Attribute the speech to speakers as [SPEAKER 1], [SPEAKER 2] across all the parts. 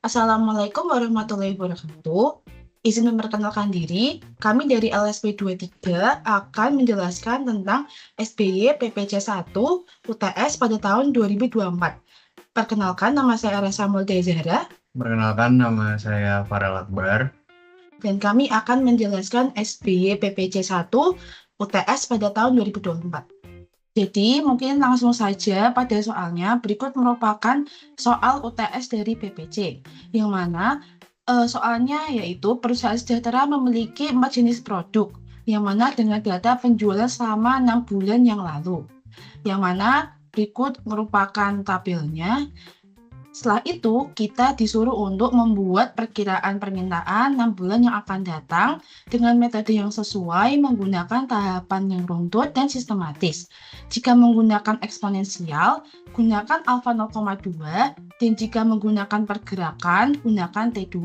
[SPEAKER 1] Assalamualaikum warahmatullahi wabarakatuh. Izin memperkenalkan diri, kami dari LSP 23 akan menjelaskan tentang SBY PPC 1 UTS pada tahun 2024. Perkenalkan, nama saya Resa Multia Zahra,
[SPEAKER 2] Perkenalkan, nama saya Farel Akbar.
[SPEAKER 1] dan kami akan menjelaskan SBY PPC 1 UTS pada tahun 2024. Jadi, mungkin langsung saja pada soalnya. Berikut merupakan soal UTS dari PPC, yang mana soalnya yaitu perusahaan sejahtera memiliki 4 jenis produk, yang mana dengan data penjualan selama 6 bulan yang lalu. Yang mana berikut merupakan tabelnya. Setelah itu, kita disuruh untuk membuat perkiraan permintaan 6 bulan yang akan datang dengan metode yang sesuai menggunakan tahapan yang runtut dan sistematis. Jika menggunakan eksponensial, gunakan alfa 0,2, dan jika menggunakan pergerakan, gunakan T2.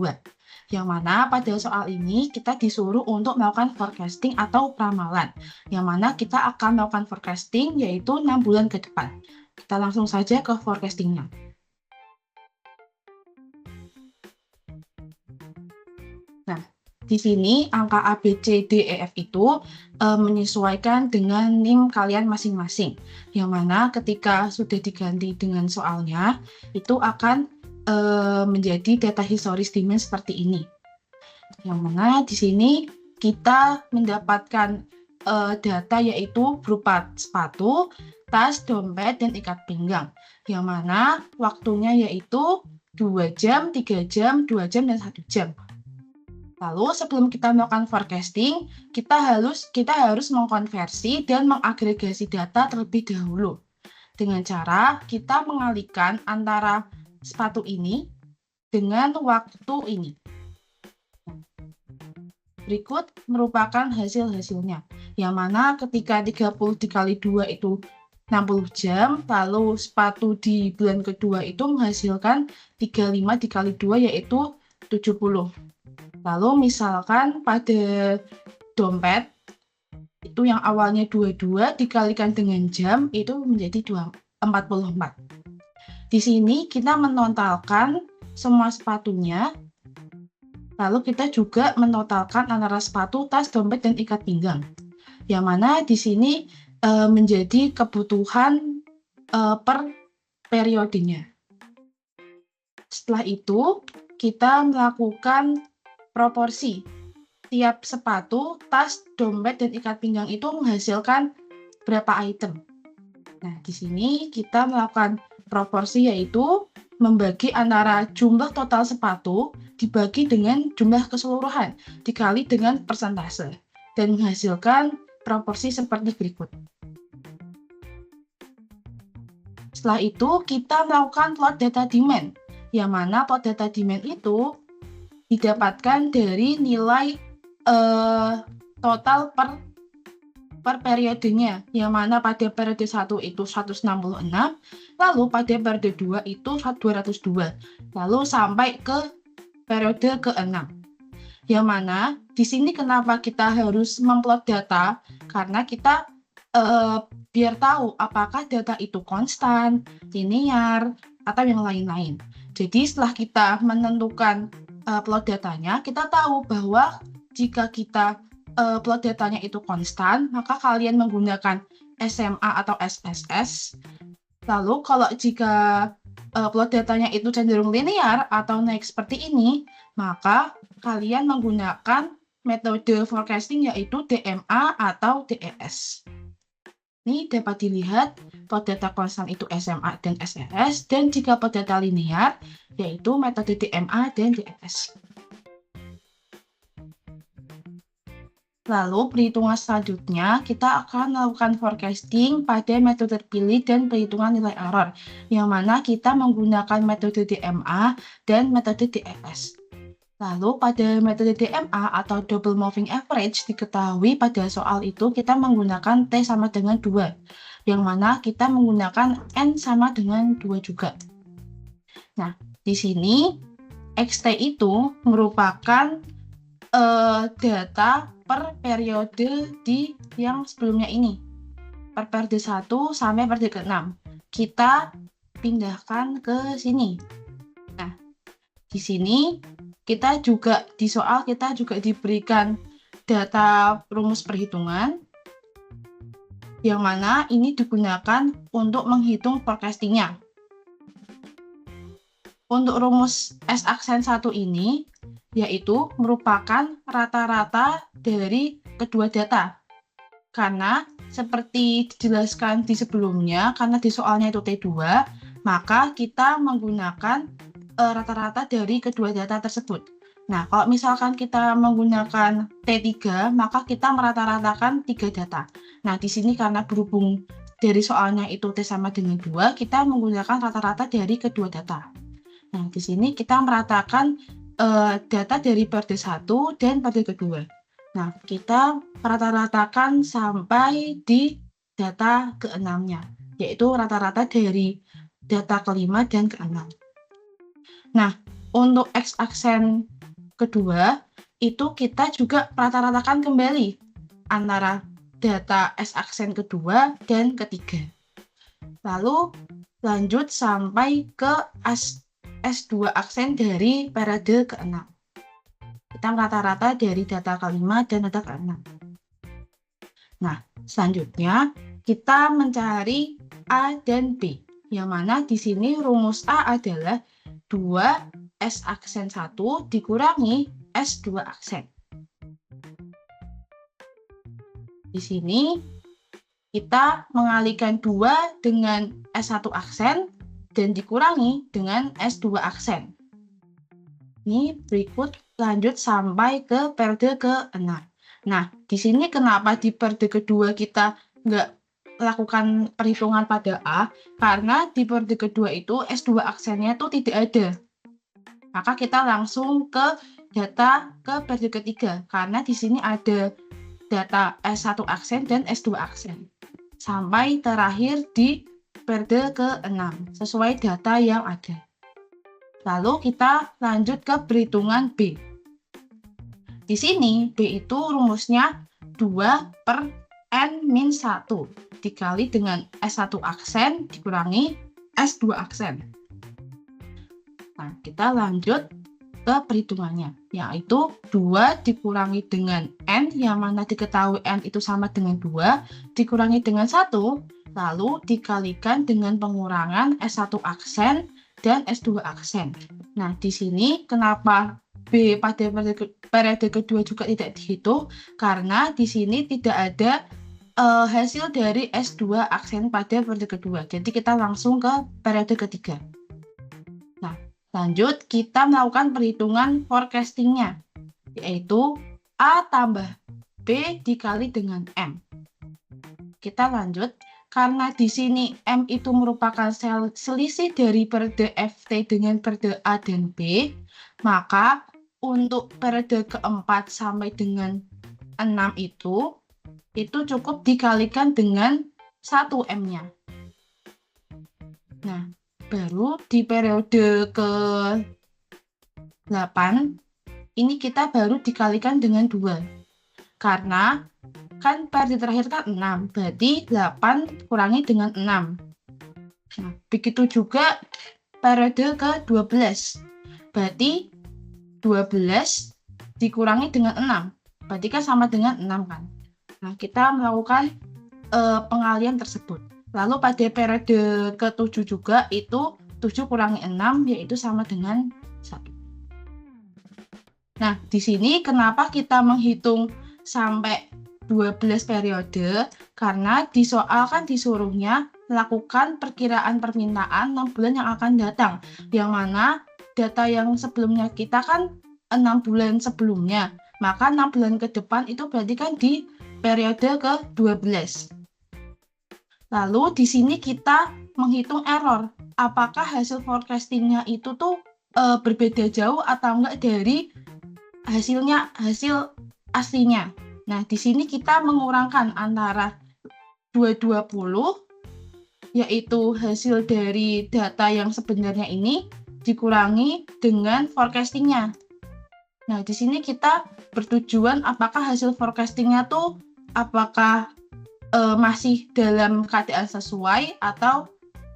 [SPEAKER 1] Yang mana pada soal ini kita disuruh untuk melakukan forecasting atau ramalan. Yang mana kita akan melakukan forecasting yaitu 6 bulan ke depan. Kita langsung saja ke forecastingnya. Nah, di sini angka A, B, C, D, E, F itu menyesuaikan dengan NIM kalian masing-masing. Yang mana ketika sudah diganti dengan soalnya, itu akan menjadi data historis demand seperti ini. Yang mana di sini kita mendapatkan data yaitu berupa sepatu, tas, dompet, dan ikat pinggang. Yang mana waktunya yaitu 2 jam, 3 jam, 2 jam, dan 1 jam. Lalu sebelum kita melakukan forecasting, kita harus mengkonversi dan mengagregasi data terlebih dahulu. Dengan cara kita mengalihkan antara sepatu ini dengan waktu ini. Berikut merupakan hasil-hasilnya. Yang mana ketika 30 dikali 2 itu 60 jam, lalu sepatu di bulan kedua itu menghasilkan 35 dikali 2 yaitu 70. Lalu misalkan pada dompet itu yang awalnya 22 dikalikan dengan jam itu menjadi 44. Di sini kita menotalkan semua sepatunya. Lalu kita juga menotalkan antara sepatu, tas, dompet, dan ikat pinggang. Yang mana di sini menjadi kebutuhan per periodenya. Setelah itu kita melakukan proporsi. Tiap sepatu, tas, dompet, dan ikat pinggang itu menghasilkan berapa item. Nah, di sini kita melakukan proporsi yaitu membagi antara jumlah total sepatu dibagi dengan jumlah keseluruhan dikali dengan persentase dan menghasilkan proporsi seperti berikut. Setelah itu kita melakukan plot data demand, yang mana plot data demand itu didapatkan dari nilai total per periodenya, yang mana pada periode 1 itu 166, lalu pada periode 2 itu 202, lalu sampai ke periode ke-6. Yang mana di sini kenapa kita harus memplot data? Karena kita biar tahu apakah data itu konstan, linear, atau yang lain-lain. Jadi setelah kita menentukan plot datanya, kita tahu bahwa jika kita plot datanya itu konstan, maka kalian menggunakan SMA atau SSS. Lalu kalau jika plot datanya itu cenderung linear atau naik seperti ini, maka kalian menggunakan metode forecasting yaitu DMA atau DES. Ini dapat dilihat plot data konstan itu SMA dan SES, dan jika plot data linear yaitu metode DMA dan DES. Lalu perhitungan selanjutnya kita akan melakukan forecasting pada metode terpilih dan perhitungan nilai error, yang mana kita menggunakan metode DMA dan metode DES. Lalu pada metode DMA atau double moving average diketahui pada soal itu kita menggunakan T sama dengan 2, yang mana kita menggunakan N sama dengan 2 juga. Nah, di sini XT itu merupakan data per periode di yang sebelumnya ini. Per periode 1 sampai periode ke-6. Kita pindahkan ke sini. Nah, Di sini di soal kita juga diberikan data rumus perhitungan yang mana ini digunakan untuk menghitung forecastingnya. Untuk rumus S aksen 1 ini yaitu merupakan rata-rata dari kedua data. Karena seperti dijelaskan di sebelumnya, karena di soalnya itu T2, maka kita menggunakan rata-rata dari kedua data tersebut. Nah, kalau misalkan kita menggunakan T3, maka kita merata-ratakan 3 data. Nah, di sini karena berhubung dari soalnya itu T sama dengan 2, kita menggunakan rata-rata dari kedua data. Nah, di sini kita meratakan data dari periode 1 dan periode kedua. Nah, kita rata-ratakan sampai di data ke-6-nya, yaitu rata-rata dari data ke-5 dan ke-6. Nah, untuk X aksen kedua, itu kita juga rata-ratakan kembali antara data S aksen kedua dan ketiga. Lalu lanjut sampai ke S2 aksen dari periode ke-6. Kita rata-rata dari data ke-5 dan data ke-6. Nah, selanjutnya kita mencari A dan B. Yang mana di sini rumus A adalah 2 S aksen 1 dikurangi S2 aksen. Di sini kita mengalihkan 2 dengan S1 aksen dan dikurangi dengan S2 aksen. Ini berikut lanjut sampai ke periode ke-6. Nah, di sini kenapa di periode kedua kita nggak lakukan perhitungan pada A? Karena di periode kedua itu S2 aksennya itu tidak ada. Maka kita langsung ke data ke periode ketiga. Karena di sini ada data S1 aksen dan S2 aksen. Sampai terakhir di periode ke-6, sesuai data yang ada. Lalu kita lanjut ke perhitungan B. Di sini B itu rumusnya 2 per N-1 dikali dengan S1 aksen dikurangi S2 aksen. Nah, kita lanjut ke perhitungannya, yaitu 2 dikurangi dengan N, yang mana diketahui N itu sama dengan 2, dikurangi dengan 1, lalu dikalikan dengan pengurangan S1 aksen dan S2 aksen. Nah, di sini kenapa B pada periode kedua juga tidak dihitung? Karena di sini tidak ada hasil dari S2 aksen pada periode kedua. Jadi kita langsung ke periode ketiga. Nah, lanjut kita melakukan perhitungan forecastingnya, yaitu A tambah B dikali dengan M. Kita lanjut. Karena di sini M itu merupakan selisih dari periode FT dengan periode A dan B, maka untuk periode keempat sampai dengan 6 itu cukup dikalikan dengan 1 M-nya. Nah, baru di periode ke-8, ini kita baru dikalikan dengan 2. Karena kan periode terakhir kan 6, berarti 8 kurangi dengan 6. Nah, begitu juga periode ke-12, berarti 12 dikurangi dengan 6, berarti kan sama dengan 6 kan. Nah, kita melakukan pengalihan tersebut. Lalu pada periode ke-7 juga itu 7 kurangi 6, yaitu sama dengan 1. Nah, di sini kenapa kita menghitung sampai 12 periode? Karena di soal kan disuruhnya melakukan perkiraan permintaan 6 bulan yang akan datang. Yang mana data yang sebelumnya kita kan 6 bulan sebelumnya. Maka 6 bulan ke depan itu berarti kan di periode ke-12. Lalu di sini kita menghitung error. Apakah hasil forecastingnya itu tuh berbeda jauh atau enggak dari hasil aslinya. Nah, di sini kita mengurangkan antara 220, yaitu hasil dari data yang sebenarnya ini, dikurangi dengan forecastingnya. Nah, di sini kita bertujuan apakah hasil forecastingnya tuh apakah masih dalam keadaan sesuai atau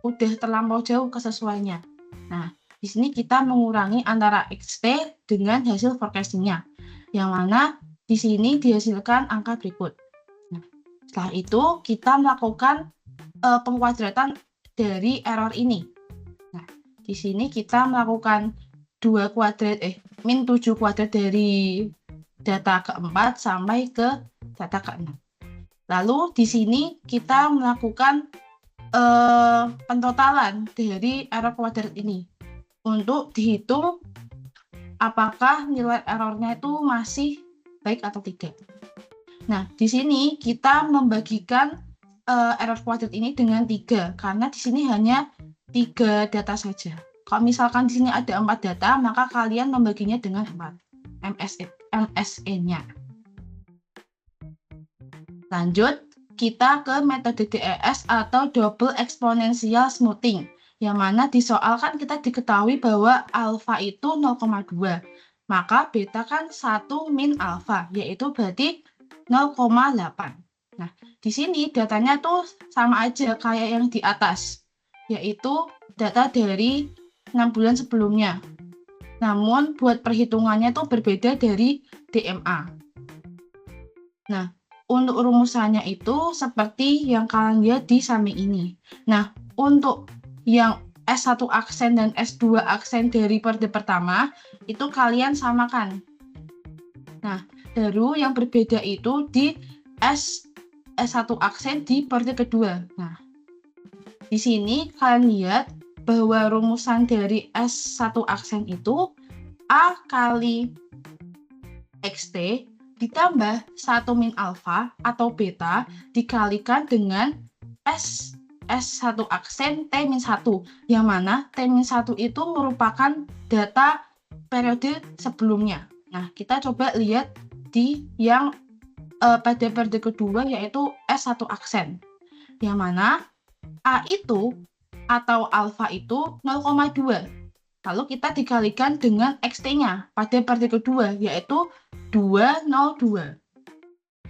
[SPEAKER 1] udah terlampau jauh kesesuaiannya. Nah, di sini kita mengurangi antara XT dengan hasil forecasting-nya, yang mana di sini dihasilkan angka berikut. Nah, setelah itu kita melakukan pengkuadratan dari error ini. Nah, di sini kita melakukan min 7 kuadrat dari data keempat sampai ke data keenam. Lalu di sini kita melakukan pentotalan dari error kuadrat ini untuk dihitung apakah nilai errornya itu masih baik atau tidak. Nah, di sini kita membagikan error kuadrat ini dengan 3 karena di sini hanya 3 data saja. Kalau misalkan di sini ada 4 data, maka kalian membaginya dengan 4 MSE-nya. Lanjut, kita ke metode DES atau Double Exponential Smoothing, yang mana di soal kan kita diketahui bahwa alfa itu 0,2, maka beta kan 1 min alfa, yaitu berarti 0,8. Nah, di sini datanya tuh sama aja kayak yang di atas, yaitu data dari 6 bulan sebelumnya. Namun, buat perhitungannya tuh berbeda dari DMA. Nah, untuk rumusannya itu seperti yang kalian lihat di samping ini. Nah, untuk yang S1 aksen dan S2 aksen dari periode pertama, itu kalian samakan. Nah, baru yang berbeda itu di S1 aksen di periode kedua. Nah, di sini kalian lihat bahwa rumusan dari S1 aksen itu A kali XT ditambah 1 min alfa atau beta dikalikan dengan S1 aksen T-1, yang mana T-1 itu merupakan data periode sebelumnya. Nah, kita coba lihat di yang pada periode kedua, yaitu S1 aksen, yang mana A itu atau alfa itu 0,2. Lalu kita dikalikan dengan XT-nya pada periode kedua, yaitu 202.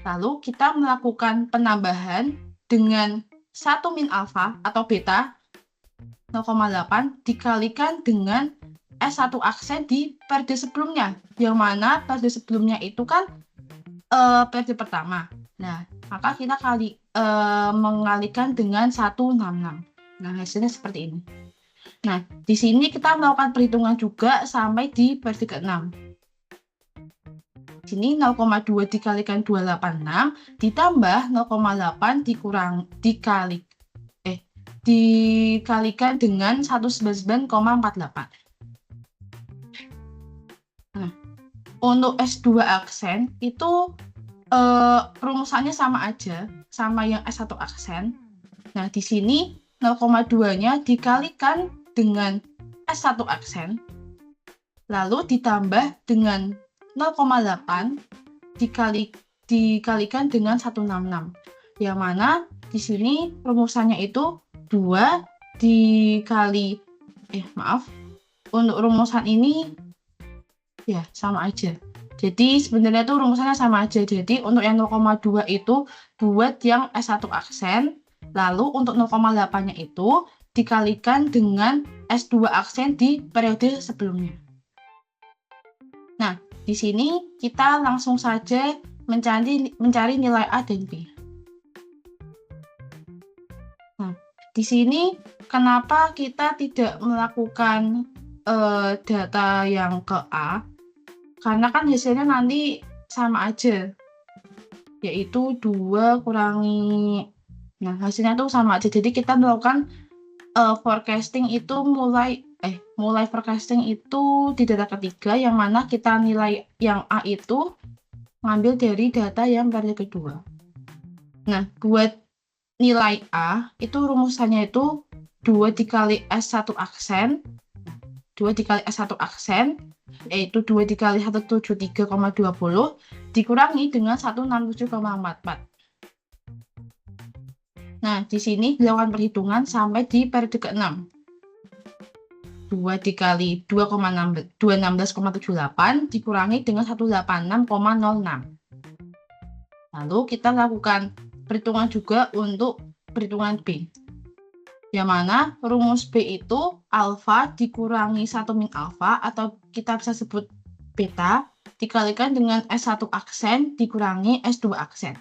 [SPEAKER 1] Lalu kita melakukan penambahan dengan 1 min alfa atau beta 0,8 dikalikan dengan S1 aksen di periode sebelumnya, yang mana periode sebelumnya itu kan periode pertama. Nah, maka kita mengalikan dengan 166. Nah, hasilnya seperti ini. Nah, di sini kita melakukan perhitungan juga sampai di periode ke-6. Di sini 0,2 dikalikan 286 ditambah 0,8 dikalikan dengan 199,48. Nah, untuk S2 aksen itu rumusannya sama aja, sama yang S1 aksen. Nah, di sini 0,2-nya dikalikan dengan S1 aksen, lalu ditambah dengan 0,8 dikalikan dengan 166, yang mana di sini rumusannya itu 2 dikali untuk rumusan ini ya sama aja. Jadi sebenarnya itu rumusannya sama aja. Jadi untuk yang 0,2 itu buat yang S1 aksen, lalu untuk 0,8-nya itu dikalikan dengan S2 aksen di periode sebelumnya. Nah, di sini kita langsung saja mencari nilai A dan B. Nah, di sini kenapa kita tidak melakukan data yang ke A? Karena kan hasilnya nanti sama aja, yaitu 2 kurangi, nah hasilnya tuh sama aja. Jadi kita melakukan forecasting itu mulai forecasting itu di data ketiga, yang mana kita nilai yang A itu ngambil dari data yang periode kedua. Nah, buat nilai A itu rumusannya itu 2 dikali S1 aksen, 2 dikali S1 aksen, yaitu 2 dikali 173,20 dikurangi dengan 167,44. Nah, di sini dilakukan perhitungan sampai di periode ke-6. 2 dikali 216,78 dikurangi dengan 186,06. Lalu kita lakukan perhitungan juga untuk perhitungan B. Yang mana rumus B itu alfa dikurangi 1 min alfa, atau kita bisa sebut beta, dikalikan dengan S1 aksen dikurangi S2 aksen.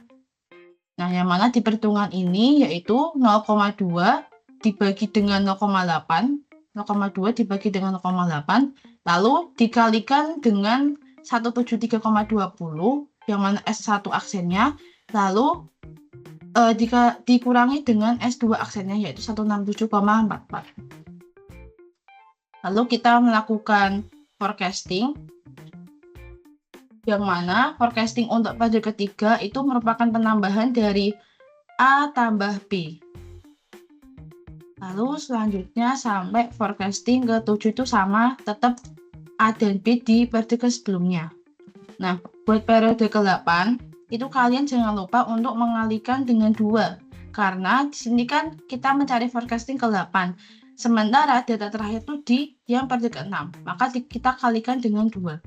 [SPEAKER 1] Nah, yang mana di perhitungan ini yaitu 0,2 dibagi dengan 0,8, 0,2 dibagi dengan 0,8, lalu dikalikan dengan 173,20, yang mana S1 aksennya, lalu dikurangi dengan S2 aksennya, yaitu 167,44. Lalu kita melakukan forecasting, yang mana forecasting untuk periode ketiga itu merupakan penambahan dari A tambah B. Lalu selanjutnya sampai forecasting ke-7 itu sama, tetap A dan B di periode sebelumnya. Nah, buat periode ke-8, itu kalian jangan lupa untuk mengalikan dengan 2. Karena di sini kan kita mencari forecasting ke-8. Sementara data terakhir itu di yang periode ke-6. Maka kita kalikan dengan 2.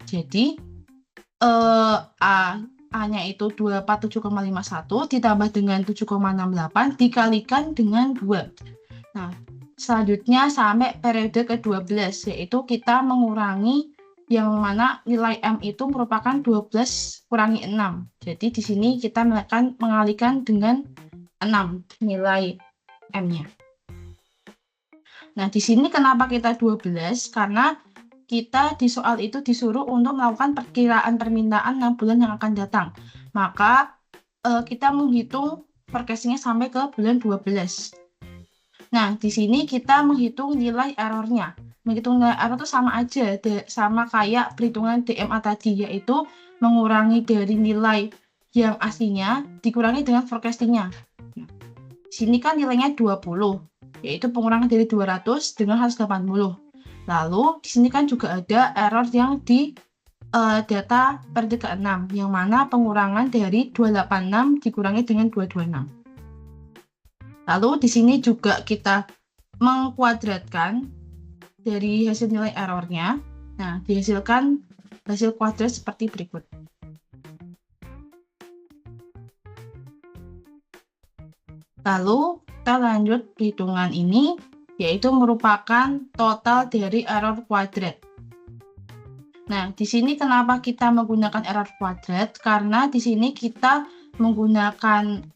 [SPEAKER 1] Jadi, A-nya itu 247,51 ditambah dengan 7,68 dikalikan dengan 2. Nah, selanjutnya sampai periode ke-12, yaitu kita mengurangi yang mana nilai M itu merupakan 12 kurangi 6. Jadi di sini kita akan mengalihkan dengan 6 nilai M-nya. Nah, di sini kenapa kita 12? Karena kita di soal itu disuruh untuk melakukan perkiraan permintaan 6 bulan yang akan datang. Maka kita menghitung forecasting-nya sampai ke bulan 12. Nah, di sini kita menghitung nilai error-nya. Menghitung nilai error itu sama aja, sama kayak perhitungan DMA tadi, yaitu mengurangi dari nilai yang aslinya dikurangi dengan forecasting-nya. Di sini kan nilainya 20, yaitu pengurangan dari 200 dengan 180. Lalu, di sini kan juga ada error yang di data periode ke-6, yang mana pengurangan dari 286 dikurangi dengan 226. Lalu di sini juga kita mengkuadratkan dari hasil nilai errornya. Nah, dihasilkan hasil kuadrat seperti berikut. Lalu kita lanjut perhitungan ini, yaitu merupakan total dari error kuadrat. Nah, di sini kenapa kita menggunakan error kuadrat? Karena di sini kita menggunakan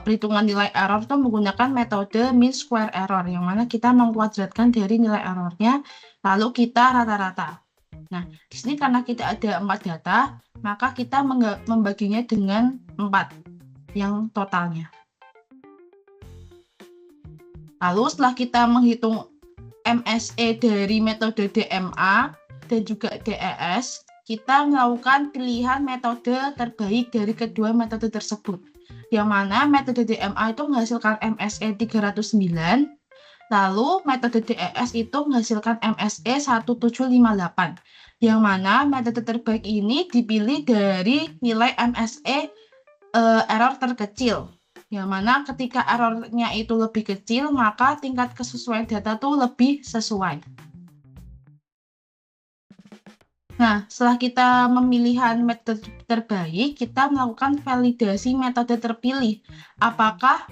[SPEAKER 1] perhitungan nilai error itu menggunakan metode mean square error, yang mana kita mengkuadratkan dari nilai errornya, lalu kita rata-rata. Nah, di sini karena kita ada 4 data, maka kita membaginya dengan 4 yang totalnya. Lalu setelah kita menghitung MSE dari metode DMA dan juga DES, kita melakukan pilihan metode terbaik dari kedua metode tersebut. Yang mana metode DMA itu menghasilkan MSE 309, lalu metode DES itu menghasilkan MSE 1758. Yang mana metode terbaik ini dipilih dari nilai MSE error terkecil. Yang mana ketika errornya itu lebih kecil, maka tingkat kesesuaian data itu lebih sesuai. Nah, setelah kita memilihan metode terbaik, kita melakukan validasi metode terpilih. Apakah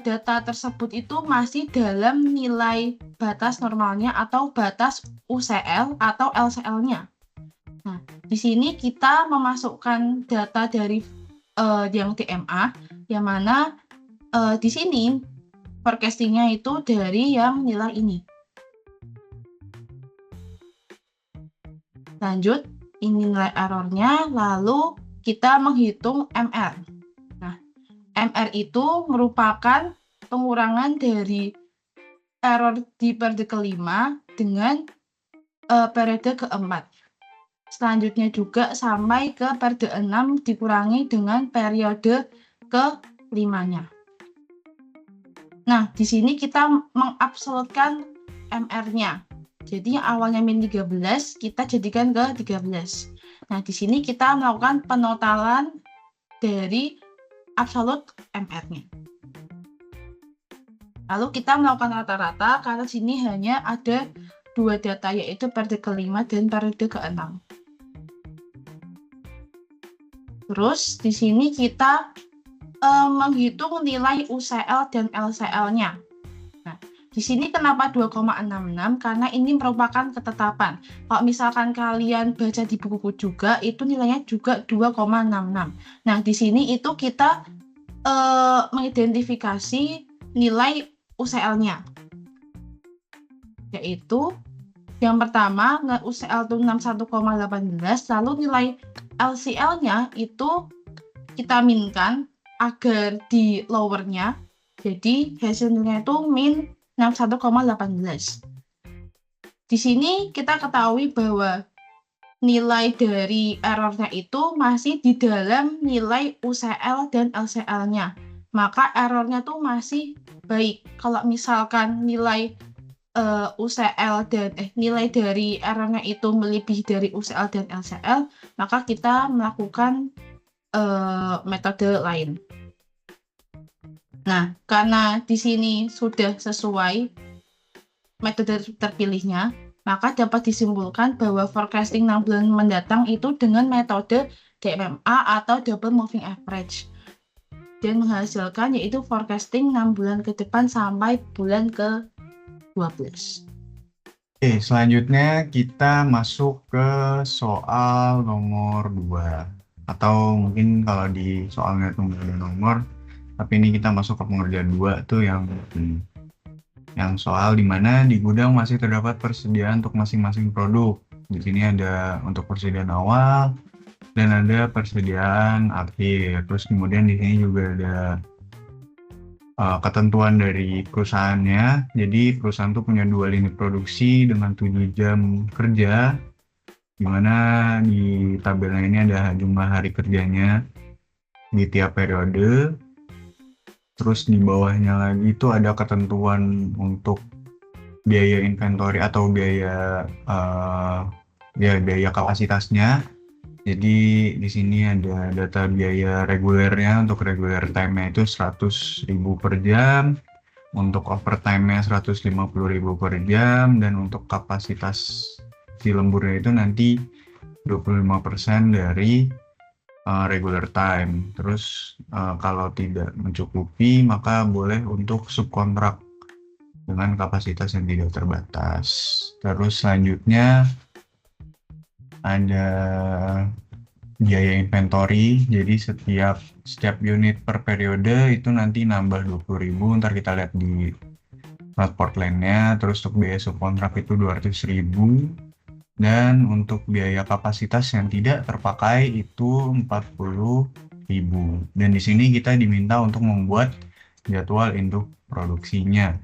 [SPEAKER 1] data tersebut itu masih dalam nilai batas normalnya atau batas UCL atau LCL-nya. Nah, di sini kita memasukkan data dari yang DMA, yang mana di sini forecasting-nya itu dari yang nilai ini. Lanjut, ini nilai errornya, lalu kita menghitung MR. Nah, MR itu merupakan pengurangan dari error di periode ke-5 dengan periode ke-4. Selanjutnya juga sampai ke periode 6 dikurangi dengan periode ke-5-nya. Nah, di sini kita mengabsolutkan MR-nya. Jadi yang awalnya min 13, kita jadikan ke 13. Nah, di sini kita melakukan penotalan dari absolut MR-nya. Lalu kita melakukan rata-rata, karena sini hanya ada 2 data, yaitu periode ke-5 dan periode ke-6. Terus, di sini kita menghitung nilai UCL dan LCL-nya. Nah, di sini kenapa 2,66? Karena ini merupakan ketetapan. Kalau misalkan kalian baca di buku juga, itu nilainya juga 2,66. Nah, di sini itu kita mengidentifikasi nilai UCL-nya. Yaitu, yang pertama, UCL itu 61,18, lalu nilai LCL-nya itu kita minkan agar di lowernya, jadi hasilnya itu min 61,18. Di sini kita ketahui bahwa nilai dari errornya itu masih di dalam nilai UCL dan LCL-nya. Maka errornya tuh masih baik. Kalau misalkan nilai UCL dan nilai dari errornya itu melebihi dari UCL dan LCL, maka kita melakukan metode lain. Nah, karena di sini sudah sesuai metode terpilihnya, maka dapat disimpulkan bahwa forecasting 6 bulan mendatang itu dengan metode DMA atau Double Moving Average. Dan menghasilkan yaitu forecasting 6 bulan ke depan sampai bulan ke-12.
[SPEAKER 2] Oke, selanjutnya kita masuk ke soal nomor 2. Atau mungkin kalau di soalnya tunggu nomor, tapi ini kita masuk ke pengerjaan 2 tuh yang soal di mana di gudang masih terdapat persediaan untuk masing-masing produk. Di sini ada untuk persediaan awal dan ada persediaan akhir. Terus kemudian di sini juga ada ketentuan dari perusahaannya. Jadi perusahaan tuh punya 2 lini produksi dengan 7 jam kerja, di mana di tabelnya ini ada jumlah hari kerjanya di tiap periode. Terus di bawahnya lagi itu ada ketentuan untuk biaya inventory atau biaya kapasitasnya. Jadi di sini ada data biaya regulernya. Untuk regular time-nya itu 100.000 per jam, untuk overtime-nya 150.000 per jam, dan untuk kapasitas si lemburnya itu nanti 25% dari regular time. Terus kalau tidak mencukupi maka boleh untuk subkontrak dengan kapasitas yang tidak terbatas. Terus selanjutnya ada biaya inventory. Jadi setiap unit per periode itu nanti nambah 20.000. Ntar kita lihat di transport line-nya. Terus untuk biaya subkontrak itu 200.000. Dan untuk biaya kapasitas yang tidak terpakai itu 40.000. Dan di sini kita diminta untuk membuat jadwal induk produksinya.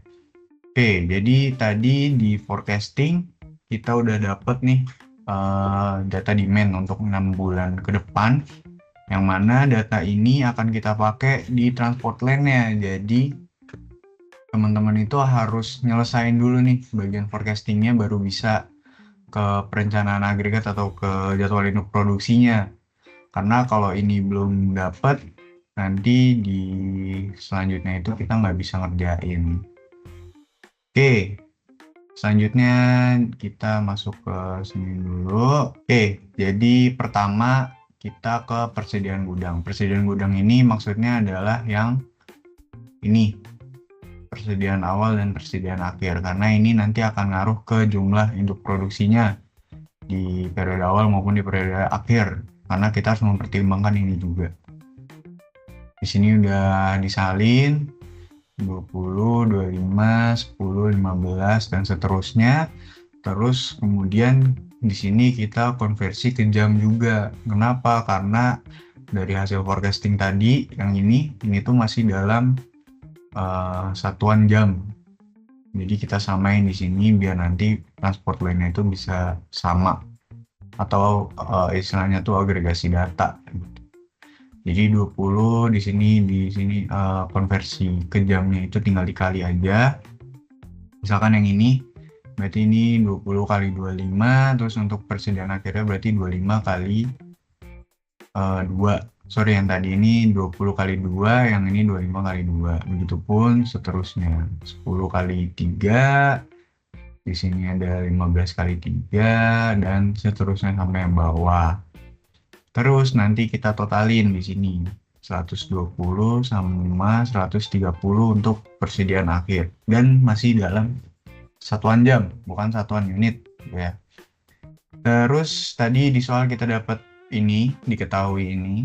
[SPEAKER 2] Oke, jadi tadi di forecasting kita udah dapet nih data demand untuk 6 bulan ke depan, yang mana data ini akan kita pakai di transport line-nya. Jadi teman-teman itu harus nyelesain dulu nih bagian forecastingnya baru bisa ke perencanaan agregat atau ke jadwal induk produksinya. Karena kalau ini belum dapat, nanti di selanjutnya itu kita nggak bisa ngerjain. Oke, selanjutnya kita masuk ke sini dulu. Oke, jadi pertama kita ke persediaan gudang. Persediaan gudang ini maksudnya adalah yang ini, persediaan awal dan persediaan akhir, karena ini nanti akan ngaruh ke jumlah induk produksinya di periode awal maupun di periode akhir, karena kita harus mempertimbangkan ini juga. Di sini udah disalin 20, 25, 10, 15 dan seterusnya. Terus kemudian di sini kita konversi ke jam juga. Kenapa? Karena dari hasil forecasting tadi yang ini tuh masih dalam satuan jam. Jadi kita samain di sini biar nanti transport line-nya itu bisa sama, atau istilahnya tuh agregasi data. Jadi 20 di sini konversi ke jamnya itu tinggal dikali aja. Misalkan yang ini berarti ini 20 kali 25, terus untuk persediaan akhirnya berarti 25 kali 2. Sorry, yang tadi ini 20 kali 2, yang ini 25 kali 2. Begitupun seterusnya. 10 kali 3, di sini ada 15 kali 3, dan seterusnya sampai yang bawah. Terus nanti kita totalin di sini. 120 sama 130 untuk persediaan akhir. Dan masih dalam satuan jam, bukan satuan unit ya. Terus tadi di soal kita dapat ini, diketahui ini.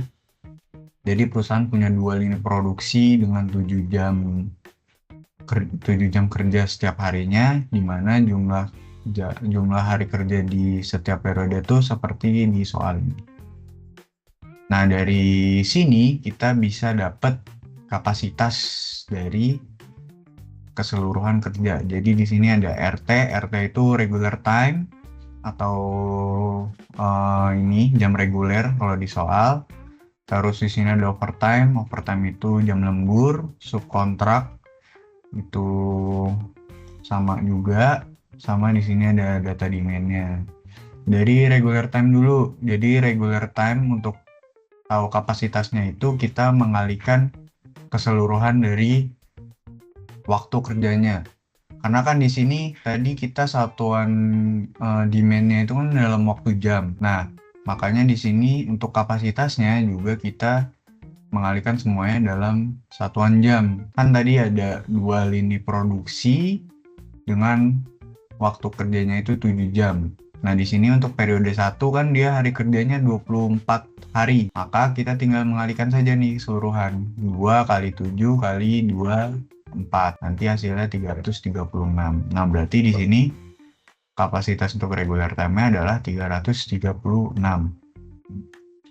[SPEAKER 2] Jadi perusahaan punya 2 lini produksi dengan 7 jam kerja setiap harinya, di mana jumlah hari kerja di setiap periode itu seperti di soal ini. Nah, dari sini kita bisa dapat kapasitas dari keseluruhan kerja. Jadi di sini ada RT itu regular time atau ini jam reguler kalau di soal. Terus di sini ada overtime itu jam lembur, subkontrak itu sama juga, sama di sini ada data demand-nya. Dari regular time dulu. Jadi regular time untuk tahu kapasitasnya itu kita mengalihkan keseluruhan dari waktu kerjanya. Karena kan di sini tadi kita satuan demand-nya itu kan dalam waktu jam. Nah, makanya di sini untuk kapasitasnya juga kita mengalihkan semuanya dalam satuan jam. Kan tadi ada 2 lini produksi dengan waktu kerjanya itu 7 jam. Nah, di sini untuk periode 1 kan dia hari kerjanya 24 hari. Maka kita tinggal mengalihkan saja nih keseluruhan. 2 kali 7 kali 2, 4. Nanti hasilnya 336. Nah, berarti di sini kapasitas untuk regular time-nya adalah 336.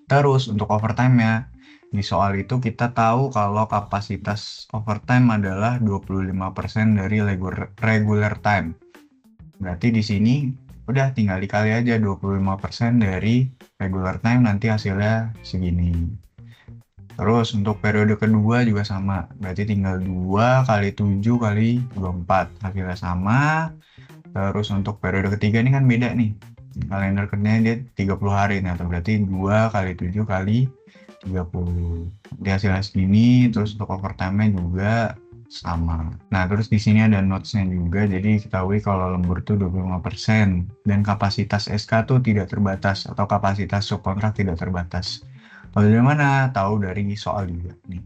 [SPEAKER 2] Terus untuk overtime-nya, di soal itu kita tahu kalau kapasitas overtime adalah 25% dari regular time. Berarti di sini udah tinggal dikali aja 25% dari regular time, nanti hasilnya segini. Terus untuk periode kedua juga sama, berarti tinggal 2 kali 7 kali 24, hasilnya sama. Terus untuk periode ketiga ini kan beda nih, kalender kerjanya dia 30 hari, nah berarti 2 kali 7 kali 30, di hasilnya segini. Terus untuk overtime-nya juga sama. Nah, terus di sini ada notes-nya juga, jadi ketahui kalau lembur tuh 25% dan kapasitas SK tuh tidak terbatas atau kapasitas subkontrak tidak terbatas. Lalu dari mana? Tahu dari soal juga nih.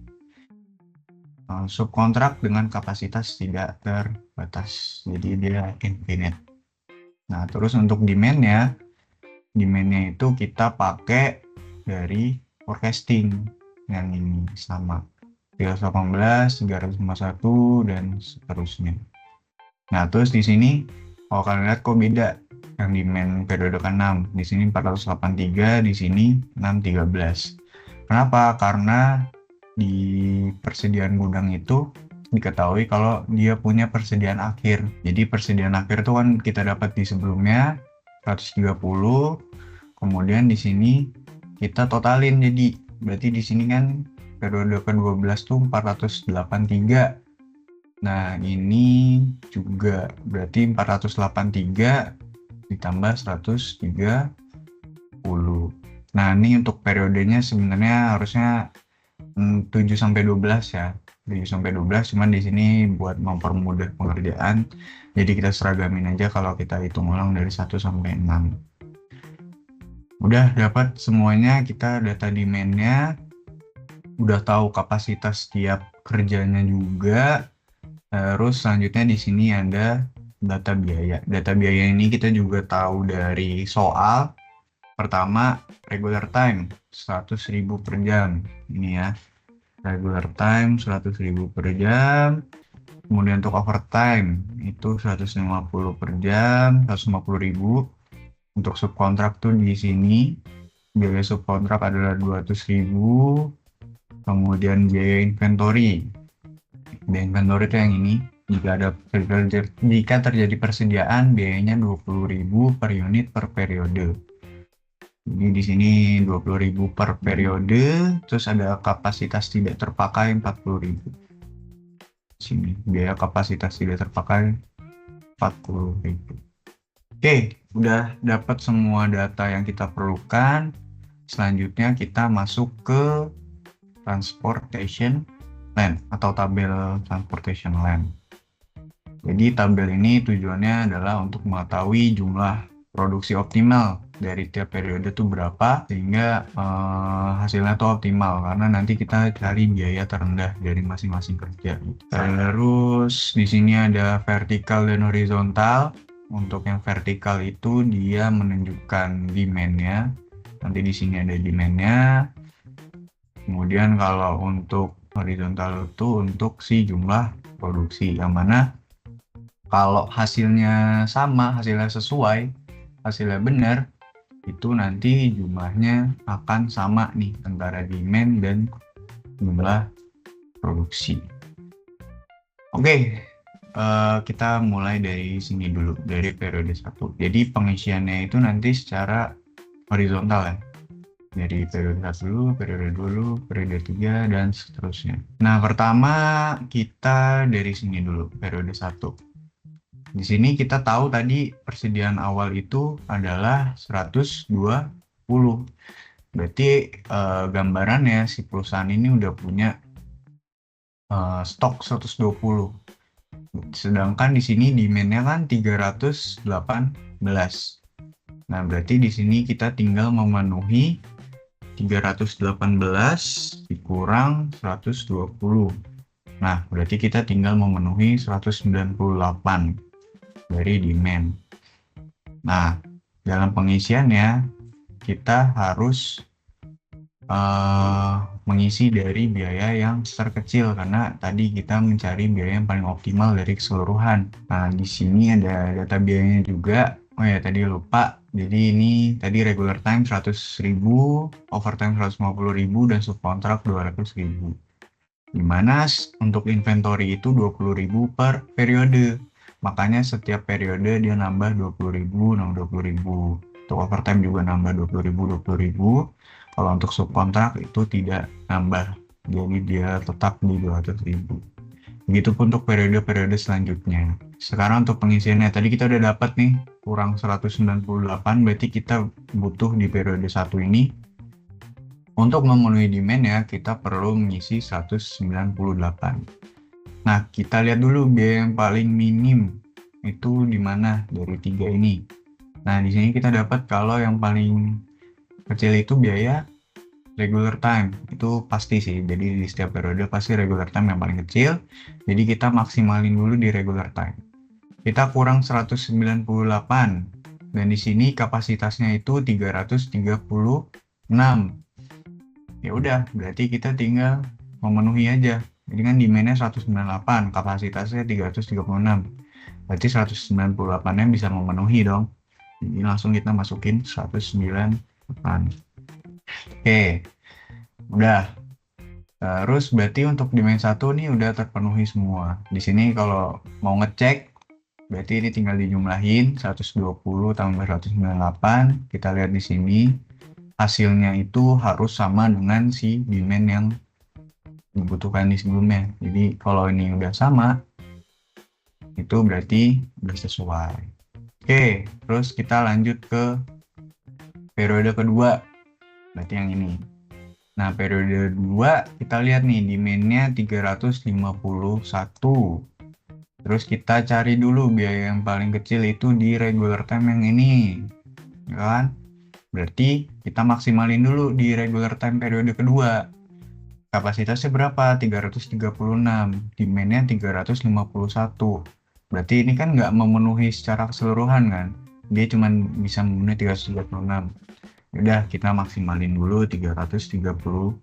[SPEAKER 2] Subkontrak dengan kapasitas tidak terbatas, jadi dia infinite. Nah, terus untuk demand-nya itu kita pakai dari forecasting yang ini sama 318, 351 dan seterusnya. Nah, terus di sini kalau kalian lihat kok beda, yang demand periode ke-6 di sini 483, di sini 613. Kenapa? Karena di persediaan gudang itu diketahui kalau dia punya persediaan akhir. Jadi persediaan akhir itu kan kita dapat di sebelumnya 130, kemudian di sini kita totalin, jadi berarti di sini kan periode ke-12 tuh 483. Nah, ini juga berarti 483 ditambah 130. Nah, ini untuk periodenya sebenarnya harusnya 7 sampai 12 ya. 7 sampai 12, cuman di sini buat mempermudah pengerjaan, jadi kita seragamin aja kalau kita hitung ulang dari 1 sampai 6. Udah dapat semuanya, kita data demand-nya, udah tahu kapasitas setiap kerjanya juga. Terus selanjutnya di sini ada data biaya. Data biaya ini kita juga tahu dari soal. Pertama, regular time 100.000 per jam. Ini ya, regular time 100.000 per jam. Kemudian untuk overtime itu 150 per jam, 150.000. Untuk subkontrak tuh di sini biaya subkontrak adalah 200.000. Kemudian biaya inventory. Biaya inventory itu yang ini. Jika terjadi persediaan, biayanya 20.000 per unit per periode. Jadi di sini 20.000 per periode, terus ada kapasitas tidak terpakai 40.000. Sini biaya kapasitas tidak terpakai 40.000. Oke, udah dapat semua data yang kita perlukan. Selanjutnya kita masuk ke transportation line atau tabel transportation line. Jadi tabel ini tujuannya adalah untuk mengetahui jumlah produksi optimal dari tiap periode tuh berapa sehingga hasilnya tuh optimal, karena nanti kita cari biaya terendah dari masing-masing kerja. Terus di sini ada vertikal dan horizontal. Untuk yang vertikal itu dia menunjukkan demand-nya. Nanti di sini ada demand-nya. Kemudian kalau untuk horizontal itu untuk si jumlah produksi, yang mana kalau hasilnya sama, hasilnya sesuai, hasilnya benar, itu nanti jumlahnya akan sama nih antara demand dan jumlah produksi. Oke, kita mulai dari sini dulu, dari periode 1. Jadi pengisiannya itu nanti secara horizontal ya. Dari periode 1 dulu, periode 2 dulu, periode 3, dan seterusnya. Nah, pertama kita dari sini dulu, periode 1. Di sini kita tahu tadi persediaan awal itu adalah 120. Berarti gambarannya si perusahaan ini udah punya stok 120. Sedangkan di sini demand-nya kan 318. Nah, berarti di sini kita tinggal memenuhi 318 dikurang 120. Nah, berarti kita tinggal memenuhi 198 dari demand. Nah, dalam pengisiannya kita harus mengisi dari biaya yang terkecil, karena tadi kita mencari biaya yang paling optimal dari keseluruhan. Nah, di sini ada data biayanya juga. Oh ya, tadi lupa. Jadi ini tadi regular time 100.000, overtime 150.000, dan subkontrak 200.000. Dimana untuk inventory itu 20.000 per periode. Makanya setiap periode dia nambah 20.000, nambah 20.000. Untuk overtime juga nambah 20.000, 20.000. Kalau untuk subkontrak itu tidak nambah. Jadi dia tetap di 200.000. Begitupun untuk periode-periode selanjutnya. Sekarang untuk pengisiannya, tadi kita udah dapat nih, kurang 198, berarti kita butuh di periode 1 ini. Untuk memenuhi demand ya, kita perlu mengisi 198. Nah, kita lihat dulu biaya yang paling minim itu di mana dari 3 ini. Nah, di sini kita dapat kalau yang paling kecil itu biaya regular time, itu pasti sih. Jadi di setiap periode pasti regular time yang paling kecil. Jadi kita maksimalin dulu di regular time. Kita kurang 198, dan di sini kapasitasnya itu 336. Ya udah, berarti kita tinggal memenuhi aja. Jadi kan demand-nya 198, kapasitasnya 336. Berarti 198-nya bisa memenuhi dong. Jadi langsung kita masukin 198. Oke, udah. Terus berarti untuk demand 1 nih udah terpenuhi semua. Di sini kalau mau ngecek, berarti ini tinggal dijumlahin 120 tambah 198. Kita lihat di sini hasilnya itu harus sama dengan si demand yang dibutuhkan di sebelumnya. Jadi kalau ini udah sama, itu berarti udah sesuai. Oke, terus kita lanjut ke periode kedua, berarti yang ini. Nah, periode 2 kita lihat nih demand-nya 351. Terus kita cari dulu biaya yang paling kecil itu di regular time yang ini, ya kan? Berarti kita maksimalin dulu di regular time periode kedua. Kapasitasnya berapa? 336, demand-nya 351. Berarti ini kan nggak memenuhi secara keseluruhan kan? Dia cuma bisa memenuhi 336. Udah, kita maksimalin dulu 336.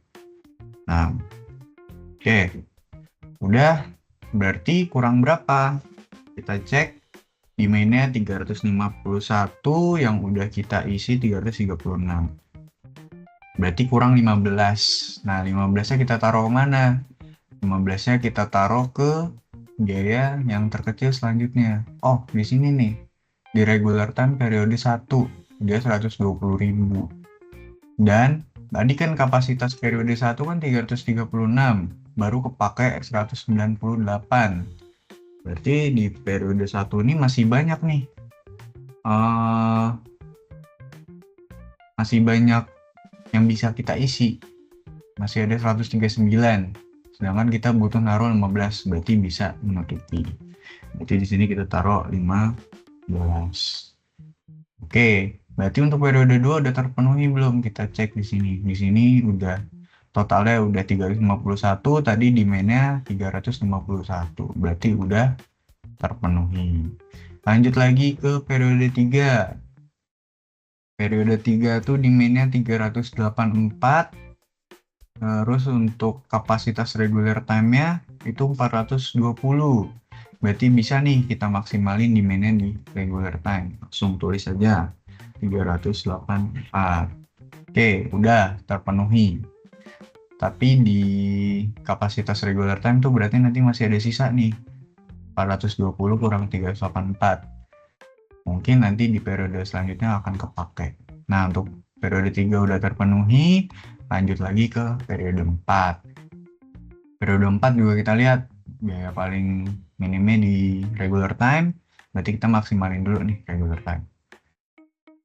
[SPEAKER 2] Oke. Udah, berarti kurang berapa? Kita cek. Demand-nya 351, yang udah kita isi 336. Berarti kurang 15. Nah, 15-nya kita taruh kemana? 15-nya kita taruh ke biaya yang terkecil selanjutnya. Oh, di sini nih. Di regular time periode 1, dia 120.000. Dan tadi kan kapasitas periode 1 kan 336, baru kepakai 198. Berarti di periode 1 ini masih banyak nih. Masih banyak yang bisa kita isi. Masih ada 139. Sedangkan kita butuh naruh 15, berarti bisa menutupi. Berarti di sini kita taruh 15. Oke, Berarti untuk periode 2 udah terpenuhi belum? Kita cek di sini. Di sini udah totalnya udah 351, tadi demand-nya 351. Berarti udah terpenuhi. Lanjut lagi ke periode 3. Periode 3 tuh demand-nya 384. Terus untuk kapasitas regular time-nya itu 420. Berarti bisa nih kita maksimalin demand-nya di regular time. Langsung tulis saja 384. Oke, udah terpenuhi. Tapi di kapasitas regular time tuh berarti nanti masih ada sisa nih. 420 kurang 384. Mungkin nanti di periode selanjutnya akan kepake. Nah, untuk periode 3 udah terpenuhi, lanjut lagi ke periode 4. Periode 4 juga kita lihat biaya paling minimnya di regular time, berarti kita maksimalin dulu nih regular time.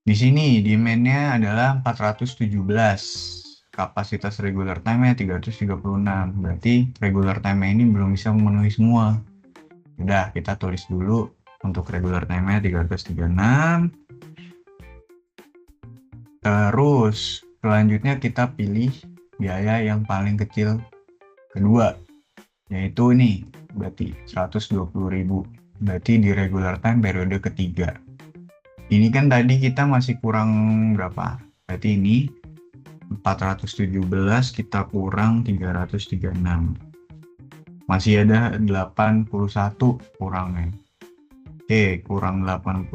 [SPEAKER 2] Di sini demand-nya adalah 417, kapasitas regular time-nya 336, berarti regular time-nya ini belum bisa memenuhi semua. Udah, kita tulis dulu untuk regular time-nya 336. Terus selanjutnya kita pilih biaya yang paling kecil kedua, yaitu ini berarti 120.000. Berarti di regular time periode ketiga. Ini kan tadi kita masih kurang berapa? Berarti ini 417 kita kurang 336. Masih ada 81 kurangnya. Oke, kurang 81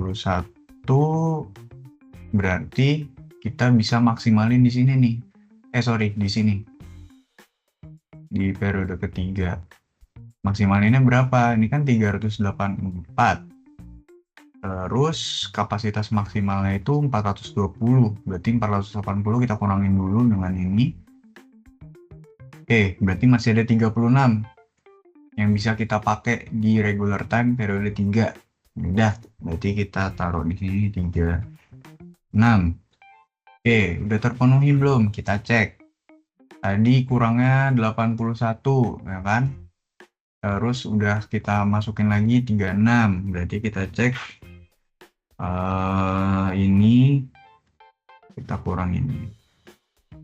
[SPEAKER 2] berarti kita bisa maksimalin di sini nih. Di sini. Di periode ketiga. Maksimalinnya berapa? Ini kan 384. Terus kapasitas maksimalnya itu 420. Berarti 480 kita kurangin dulu dengan ini. Oke, berarti masih ada 36 yang bisa kita pakai di regular time periode 3. Udah, berarti kita taruh di sini 36. Oke, udah terpenuhi belum? Kita cek. Tadi kurangnya 81, ya kan? Terus udah kita masukin lagi 36. Berarti kita cek ini kita kurang ini.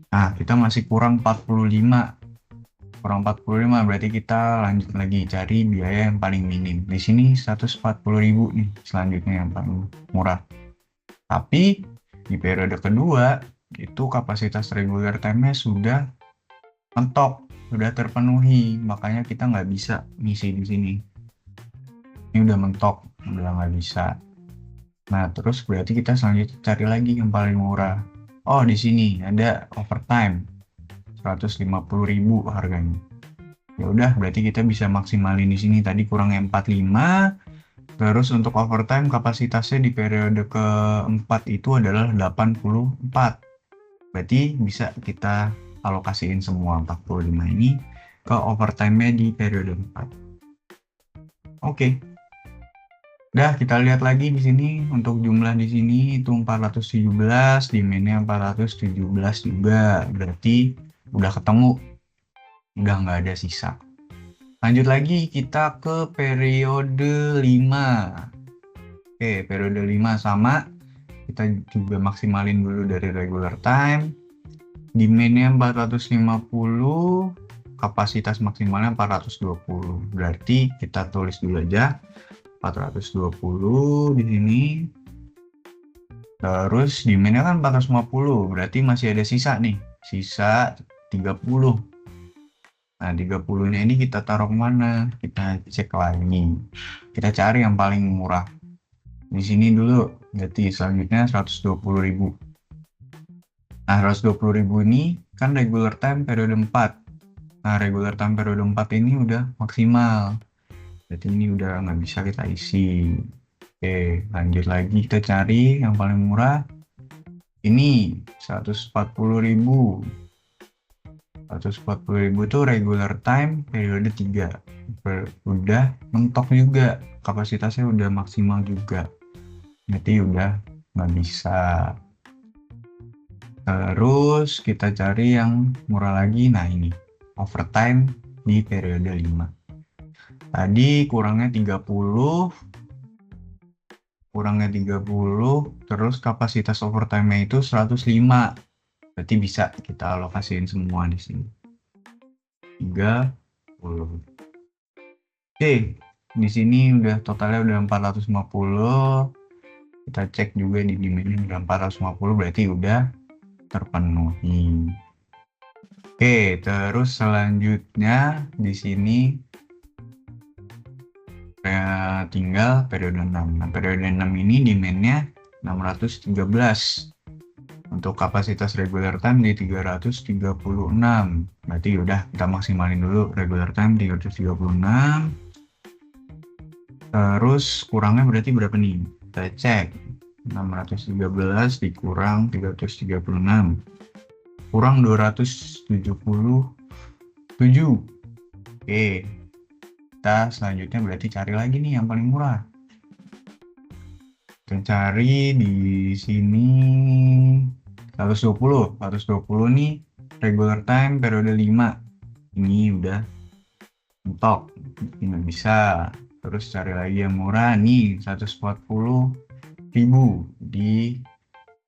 [SPEAKER 2] Nah, kita masih kurang 45. Kurang 45 berarti kita lanjut lagi cari biaya yang paling minim. Di sini 140.000 nih selanjutnya yang paling murah. Tapi di periode kedua itu kapasitas regular time-nya sudah mentok, sudah terpenuhi, makanya kita nggak bisa ngisi di sini. Ini udah mentok, udah nggak bisa. Nah, terus berarti kita selanjutnya cari lagi yang paling murah. Oh, di sini ada overtime 150.000 harganya. Ya udah, berarti kita bisa maksimalin di sini. Tadi kurang 45. Terus untuk overtime kapasitasnya di periode keempat itu adalah 84. Berarti bisa kita alokasiin semua 45 ini ke overtime-nya di periode 4. Oke. Udah, kita lihat lagi di sini untuk jumlah di sini itu 417, demand-nya 417 juga. Berarti udah ketemu. Udah nggak ada sisa. Lanjut lagi kita ke periode 5. Oke, periode 5 sama. Kita juga maksimalin dulu dari regular time. Demand-nya 450, kapasitas maksimalnya 420. Berarti kita tulis dulu aja 420 di sini. Terus demand-nya kan 450, berarti masih ada sisa nih. Sisa 30. Nah, 30-nya ini kita taruh kemana? Kita cek lagi. Kita cari yang paling murah. Di sini dulu, berarti selanjutnya 120.000. Nah, 120.000 ini kan regular time periode 4. Nah, regular time periode 4 ini udah maksimal. Berarti ini udah nggak bisa kita isi. Oke, lanjut lagi kita cari yang paling murah. Ini 140.000. 140.000 itu regular time periode 3. Udah mentok juga, kapasitasnya udah maksimal juga. Berarti udah nggak bisa. Terus kita cari yang murah lagi. Nah, ini overtime di periode 5. Tadi kurangnya 30. kurangnya 30, terus kapasitas overtime-nya itu 105. Berarti bisa kita alokasiin semua di sini. 30. Oke, di sini udah totalnya udah 450. Kita cek juga di demand udah 450, berarti udah terpenuhi. Oke, terus selanjutnya di sini tinggal periode 6. Nah, periode 6 ini demand-nya 613. Untuk kapasitas regular time di 336. Berarti udah kita maksimalin dulu regular time 336. Terus kurangnya berarti berapa nih? Kita cek. 613 dikurang 336. Kurang 277. Oke. Kita selanjutnya berarti cari lagi nih yang paling murah. Kita cari di sini 120 nih regular time periode 5. Ini udah mentok, ini bisa. Terus cari lagi yang murah nih 140.000 di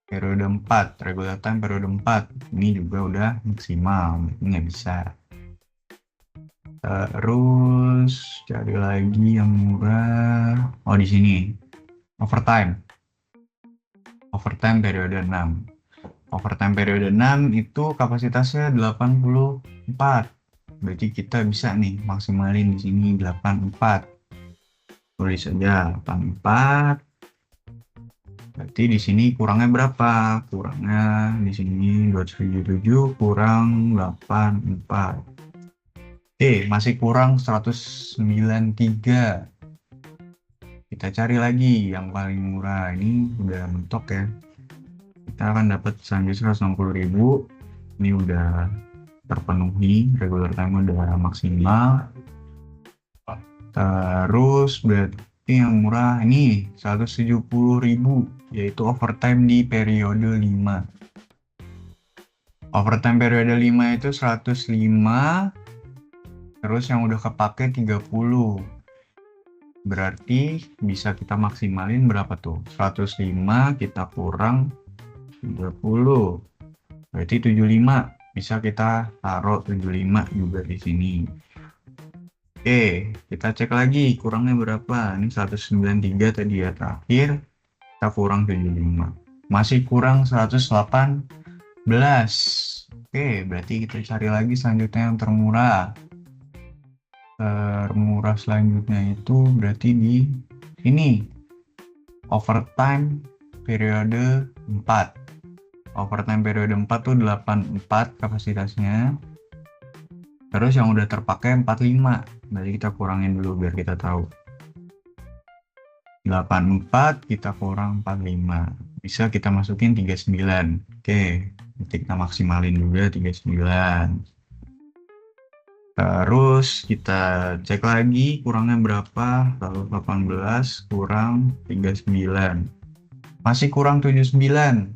[SPEAKER 2] periode 4, regular time periode 4. Ini juga udah maksimal, ini nggak bisa. Terus cari lagi yang murah. Oh, di sini overtime periode 6. Overtime periode 6 itu kapasitasnya 84. Berarti kita bisa nih maksimalin di sini 84. Tulis saja 84. Berarti di sini kurangnya berapa? Kurangnya di sini 277 kurang 84. Masih kurang 193. Kita cari lagi yang paling murah. Ini udah mentok ya. Kita akan dapat selanjutnya 160.000. Ini udah terpenuhi, regular time udah maksimal. Terus berarti yang murah ini 170.000, yaitu overtime di periode 5. Overtime periode 5 itu 105. Terus yang udah kepake 30. Berarti bisa kita maksimalin berapa tuh? 105 kita kurang 30. Berarti 75. Bisa kita taruh 75 juga di sini. Oke, kita cek lagi kurangnya berapa. Ini 193 tadi ya terakhir. Kita kurang 75. Masih kurang 118. Oke, berarti kita cari lagi selanjutnya yang termurah. Termurah selanjutnya itu berarti di ini overtime periode 4. Overtime periode 4 tuh 84 kapasitasnya. Terus yang udah terpakai 45. Berarti kita kurangin dulu biar kita tahu. 84 kita kurang 45. Bisa kita masukin 39. Oke, nanti kita maksimalin juga 39. Terus kita cek lagi kurangnya berapa. 118 kurang 39. Masih kurang 79.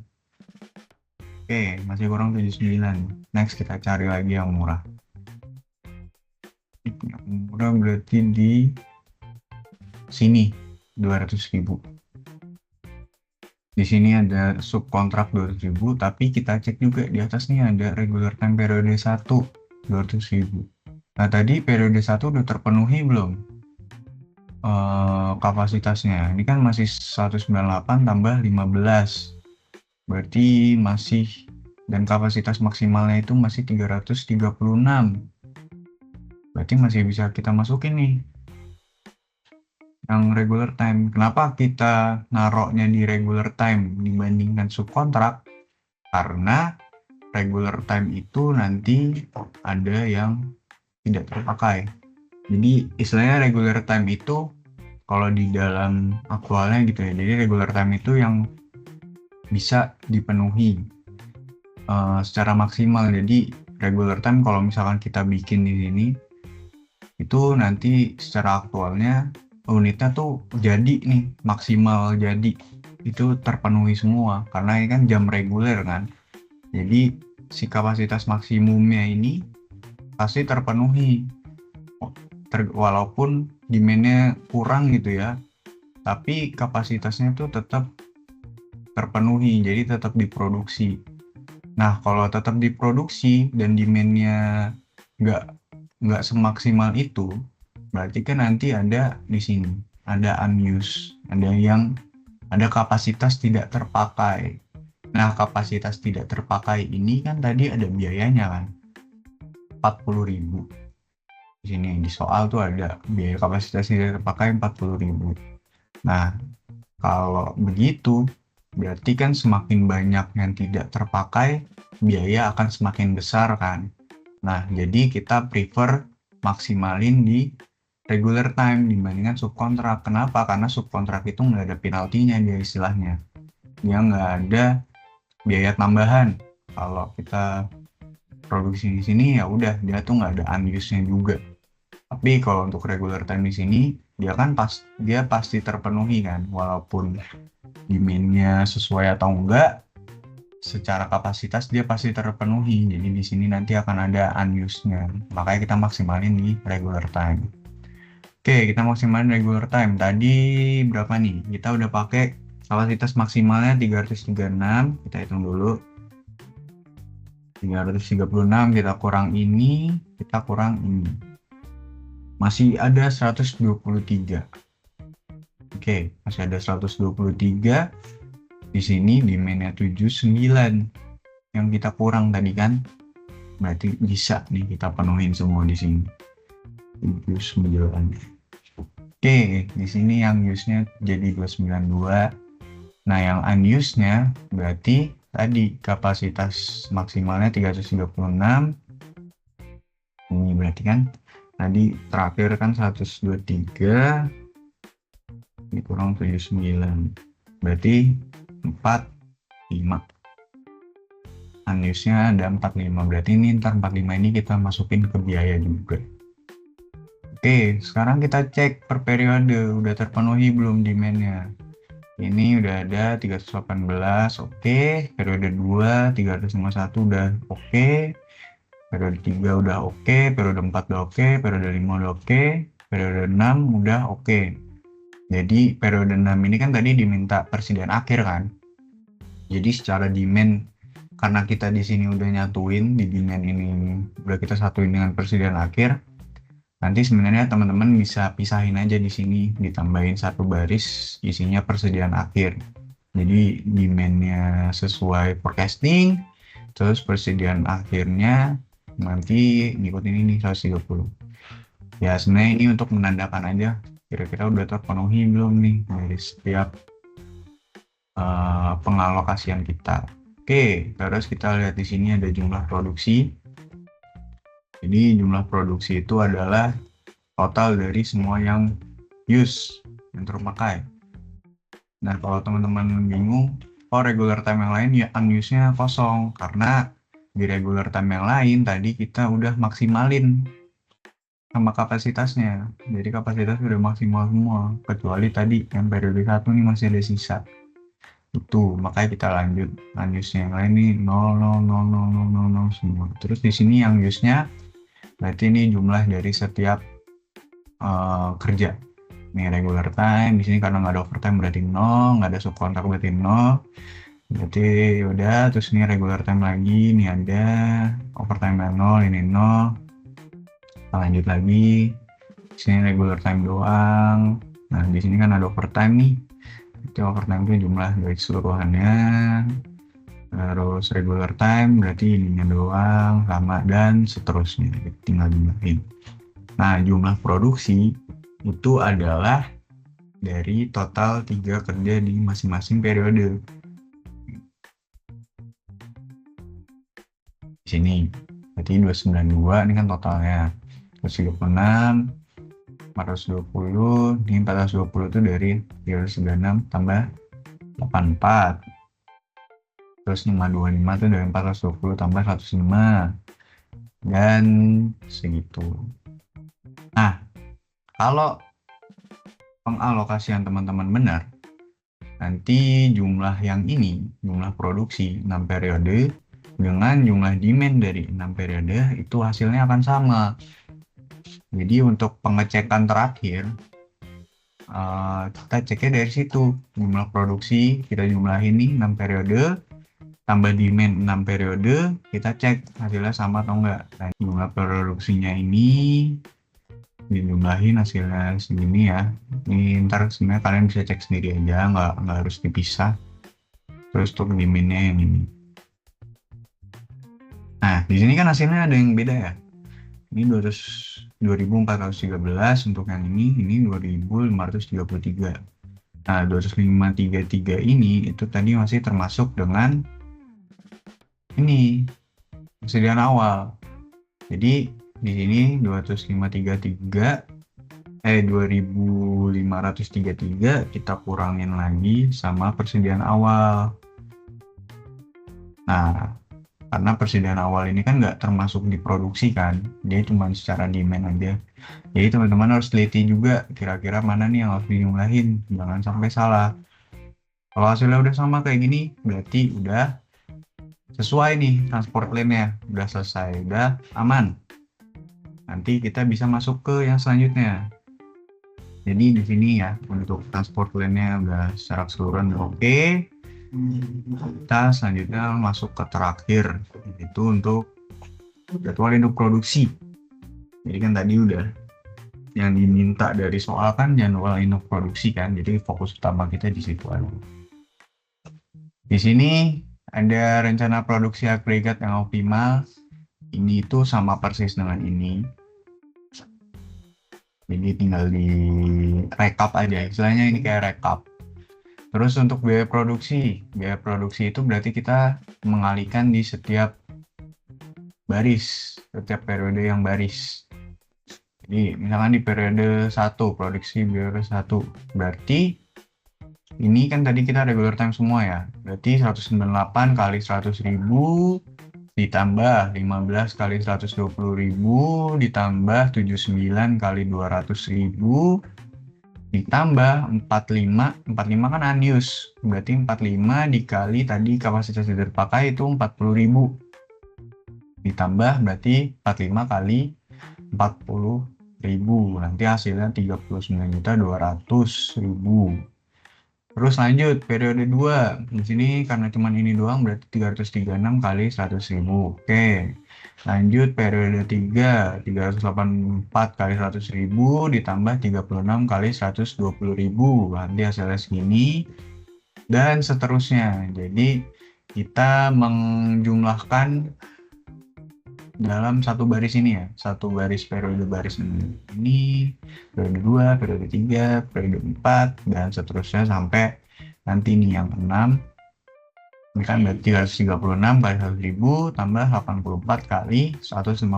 [SPEAKER 2] Oke, masih kurang 79. Next kita cari lagi yang murah. Yang murah berarti di sini 200.000. Di sini ada subkontrak 200.000, tapi kita cek juga di atas nih ada regular time periode 1 200.000. Nah, tadi periode 1 udah terpenuhi belum kapasitasnya? Ini kan masih 198 tambah 15. Berarti masih, dan kapasitas maksimalnya itu masih 336. Berarti masih bisa kita masukin nih yang regular time. Kenapa kita naroknya di regular time dibandingkan subkontrak? Karena regular time itu nanti ada yang tidak terpakai. Jadi istilahnya regular time itu kalau di dalam aktualnya gitu ya. Jadi regular time itu yang bisa dipenuhi secara maksimal. Jadi regular time kalau misalkan kita bikin di sini itu nanti secara aktualnya unitnya tuh jadi nih maksimal, jadi itu terpenuhi semua karena ini kan jam reguler kan. Jadi si kapasitas maksimumnya ini pasti terpenuhi walaupun demand-nya kurang gitu ya. tapi kapasitasnya tuh tetap terpenuhi, jadi tetap diproduksi. Nah, kalau tetap diproduksi dan demand-nya nggak nggak semaksimal itu, berarti kan nanti ada di sini, ada unused, ada kapasitas tidak terpakai. Nah, kapasitas tidak terpakai ini kan tadi ada biayanya kan, 40.000. Di sini di soal tuh ada biaya kapasitas tidak terpakai 40.000. Nah, kalau begitu, berarti kan semakin banyak yang tidak terpakai, biaya akan semakin besar kan. Nah, jadi kita prefer maksimalin di regular time dibandingkan subkontrak. Kenapa? Karena subkontrak itu nggak ada penaltinya dia istilahnya. Dia nggak ada biaya tambahan. Kalau kita produksi di sini ya udah dia tuh nggak ada unused-nya juga. Tapi kalau untuk regular time di sini dia pasti terpenuhi kan, walaupun demand-nya sesuai atau enggak, secara kapasitas dia pasti terpenuhi. Jadi di sini nanti akan ada unused-nya. Makanya kita maksimalin di regular time. Oke, kita maksimalin regular time. Tadi berapa nih? Kita udah pakai kapasitas maksimalnya 336. Kita hitung dulu. 336 kita kurang ini, kita kurang ini. Masih ada 123. Oke, masih ada 123. Di sini demand-nya 79 yang kita kurang tadi kan, berarti bisa nih kita penuhin semua di sini. 79. Oke, di sini yang use-nya jadi 292. Nah, yang unused-nya berarti tadi kapasitas maksimalnya 336. Ini berarti kan tadi terakhir kan 123 dikurang 79. Berarti 45. Unused-nya ada 45. Berarti ini ntar 45 ini kita masukin ke biaya juga. Oke, sekarang kita cek per periode udah terpenuhi belum demand-nya. Ini udah ada 318, oke. Periode 2 351 udah oke. Periode 3 udah oke, periode 4 udah oke, periode 5 udah oke, periode 6 udah oke. Jadi periode 6 ini kan tadi diminta persediaan akhir kan. Jadi secara demand, karena kita di sini udah nyatuin di demand ini, udah kita satuin dengan persediaan akhir. Nanti sebenarnya teman-teman bisa pisahin aja di sini, ditambahin satu baris isinya persediaan akhir. Jadi demand-nya sesuai forecasting, terus persediaan akhirnya nanti ngikutin ini 130. Ya sebenarnya ini untuk menandakan aja kira-kira udah terpenuhi belum nih dari setiap pengalokasian kita. Oke, terus kita lihat di sini ada jumlah produksi. Jadi jumlah produksi itu adalah total dari semua yang use, yang terpakai. Nah, kalau teman-teman bingung, regular time yang lain ya unused-nya kosong, karena di regular time yang lain tadi kita udah maksimalin sama kapasitasnya. Jadi kapasitas udah maksimal semua, kecuali tadi yang periode 1 nih masih ada sisa. Itu makanya kita lanjut unused-nya yang lain nih 0 0 0 0 0 0 0 semua. Terus di sini yang use-nya berarti ini jumlah dari setiap kerja. Ini regular time, di sini karena nggak ada overtime berarti 0, nggak ada subkontrak berarti 0. Berarti udah, terus ini regular time lagi, ini ada overtime 0, ini 0. Kita lanjut lagi. Di sini regular time doang. Nah, di sini kan ada overtime nih. Itu overtime itu jumlah dari keseluruhannya. Terus regular time berarti ininya doang sama dan seterusnya, tinggal jumlahin. Nah, jumlah produksi itu adalah dari total 3 kerja di masing-masing periode. Di sini berarti 292 ini kan totalnya. 236, 420, ini 420 itu dari 396 tambah 84. Terus 525 itu dari 420 tambah 105. Dan segitu. Nah, kalau pengalokasian teman-teman benar, nanti jumlah yang ini, jumlah produksi 6 periode dengan jumlah demand dari 6 periode itu hasilnya akan sama. Jadi untuk pengecekan terakhir, kita ceknya dari situ. Jumlah produksi, kita jumlahin nih 6 periode, tambah demand 6 periode, kita cek hasilnya sama atau enggak. Nah, jumlah produksinya ini dijumlahin hasilnya segini ya. Ini ntar sebenarnya kalian bisa cek sendiri aja, nggak harus dipisah. Terus untuk demandnya yang ini. Nah, di sini kan hasilnya ada yang beda ya. Ini 2413 untuk yang ini 2533. Nah, 2533 ini itu tadi masih termasuk dengan ini persediaan awal. Jadi di sini 2533 kita kurangin lagi sama persediaan awal. Nah, karena persediaan awal ini kan nggak termasuk diproduksi kan, dia cuma secara demand aja. Jadi teman-teman harus teliti juga kira-kira mana nih yang harus dijumlahin, jangan sampai salah. Kalau hasilnya udah sama kayak gini, berarti udah sesuai nih transport lane-nya, udah selesai, udah aman. Nanti kita bisa masuk ke yang selanjutnya. Jadi di sini ya untuk transport lane-nya udah secara keseluruhan oke. Kita selanjutnya masuk ke terakhir, itu untuk jadwal induk produksi. Jadi kan tadi udah yang diminta dari soal kan jadwal induk produksi kan, jadi fokus utama kita di situ aja. Di sini ada rencana produksi agregat yang optimal. Ini itu sama persis dengan ini. Jadi tinggal di rekap aja, istilahnya ini kayak rekap. Terus untuk biaya produksi itu berarti kita mengalihkan di setiap baris, setiap periode yang baris. Jadi misalkan di periode 1, produksi periode 1, berarti ini kan tadi kita regular time semua ya, berarti 198 kali 100.000 ditambah 15 kali 120.000 ditambah 79 kali 200.000 ditambah 45 kan unused, berarti 45 dikali tadi kapasitas yang terpakai itu 40.000 ditambah berarti 45 kali 40.000, nanti hasilnya 39.200.000. Terus lanjut periode 2, di sini karena cuma ini doang berarti 336 kali 100.000. Oke, lanjut periode 3, 384 kali 100.000 ditambah 36 kali 120.000, nanti hasilnya segini dan seterusnya. Jadi kita menjumlahkan dalam satu baris ini ya, satu baris periode baris ini periode 2, periode 3, periode 4 dan seterusnya sampai nanti ini yang 6. Ini kan berarti 336 kali 100.000 tambah 84 kali 150.000.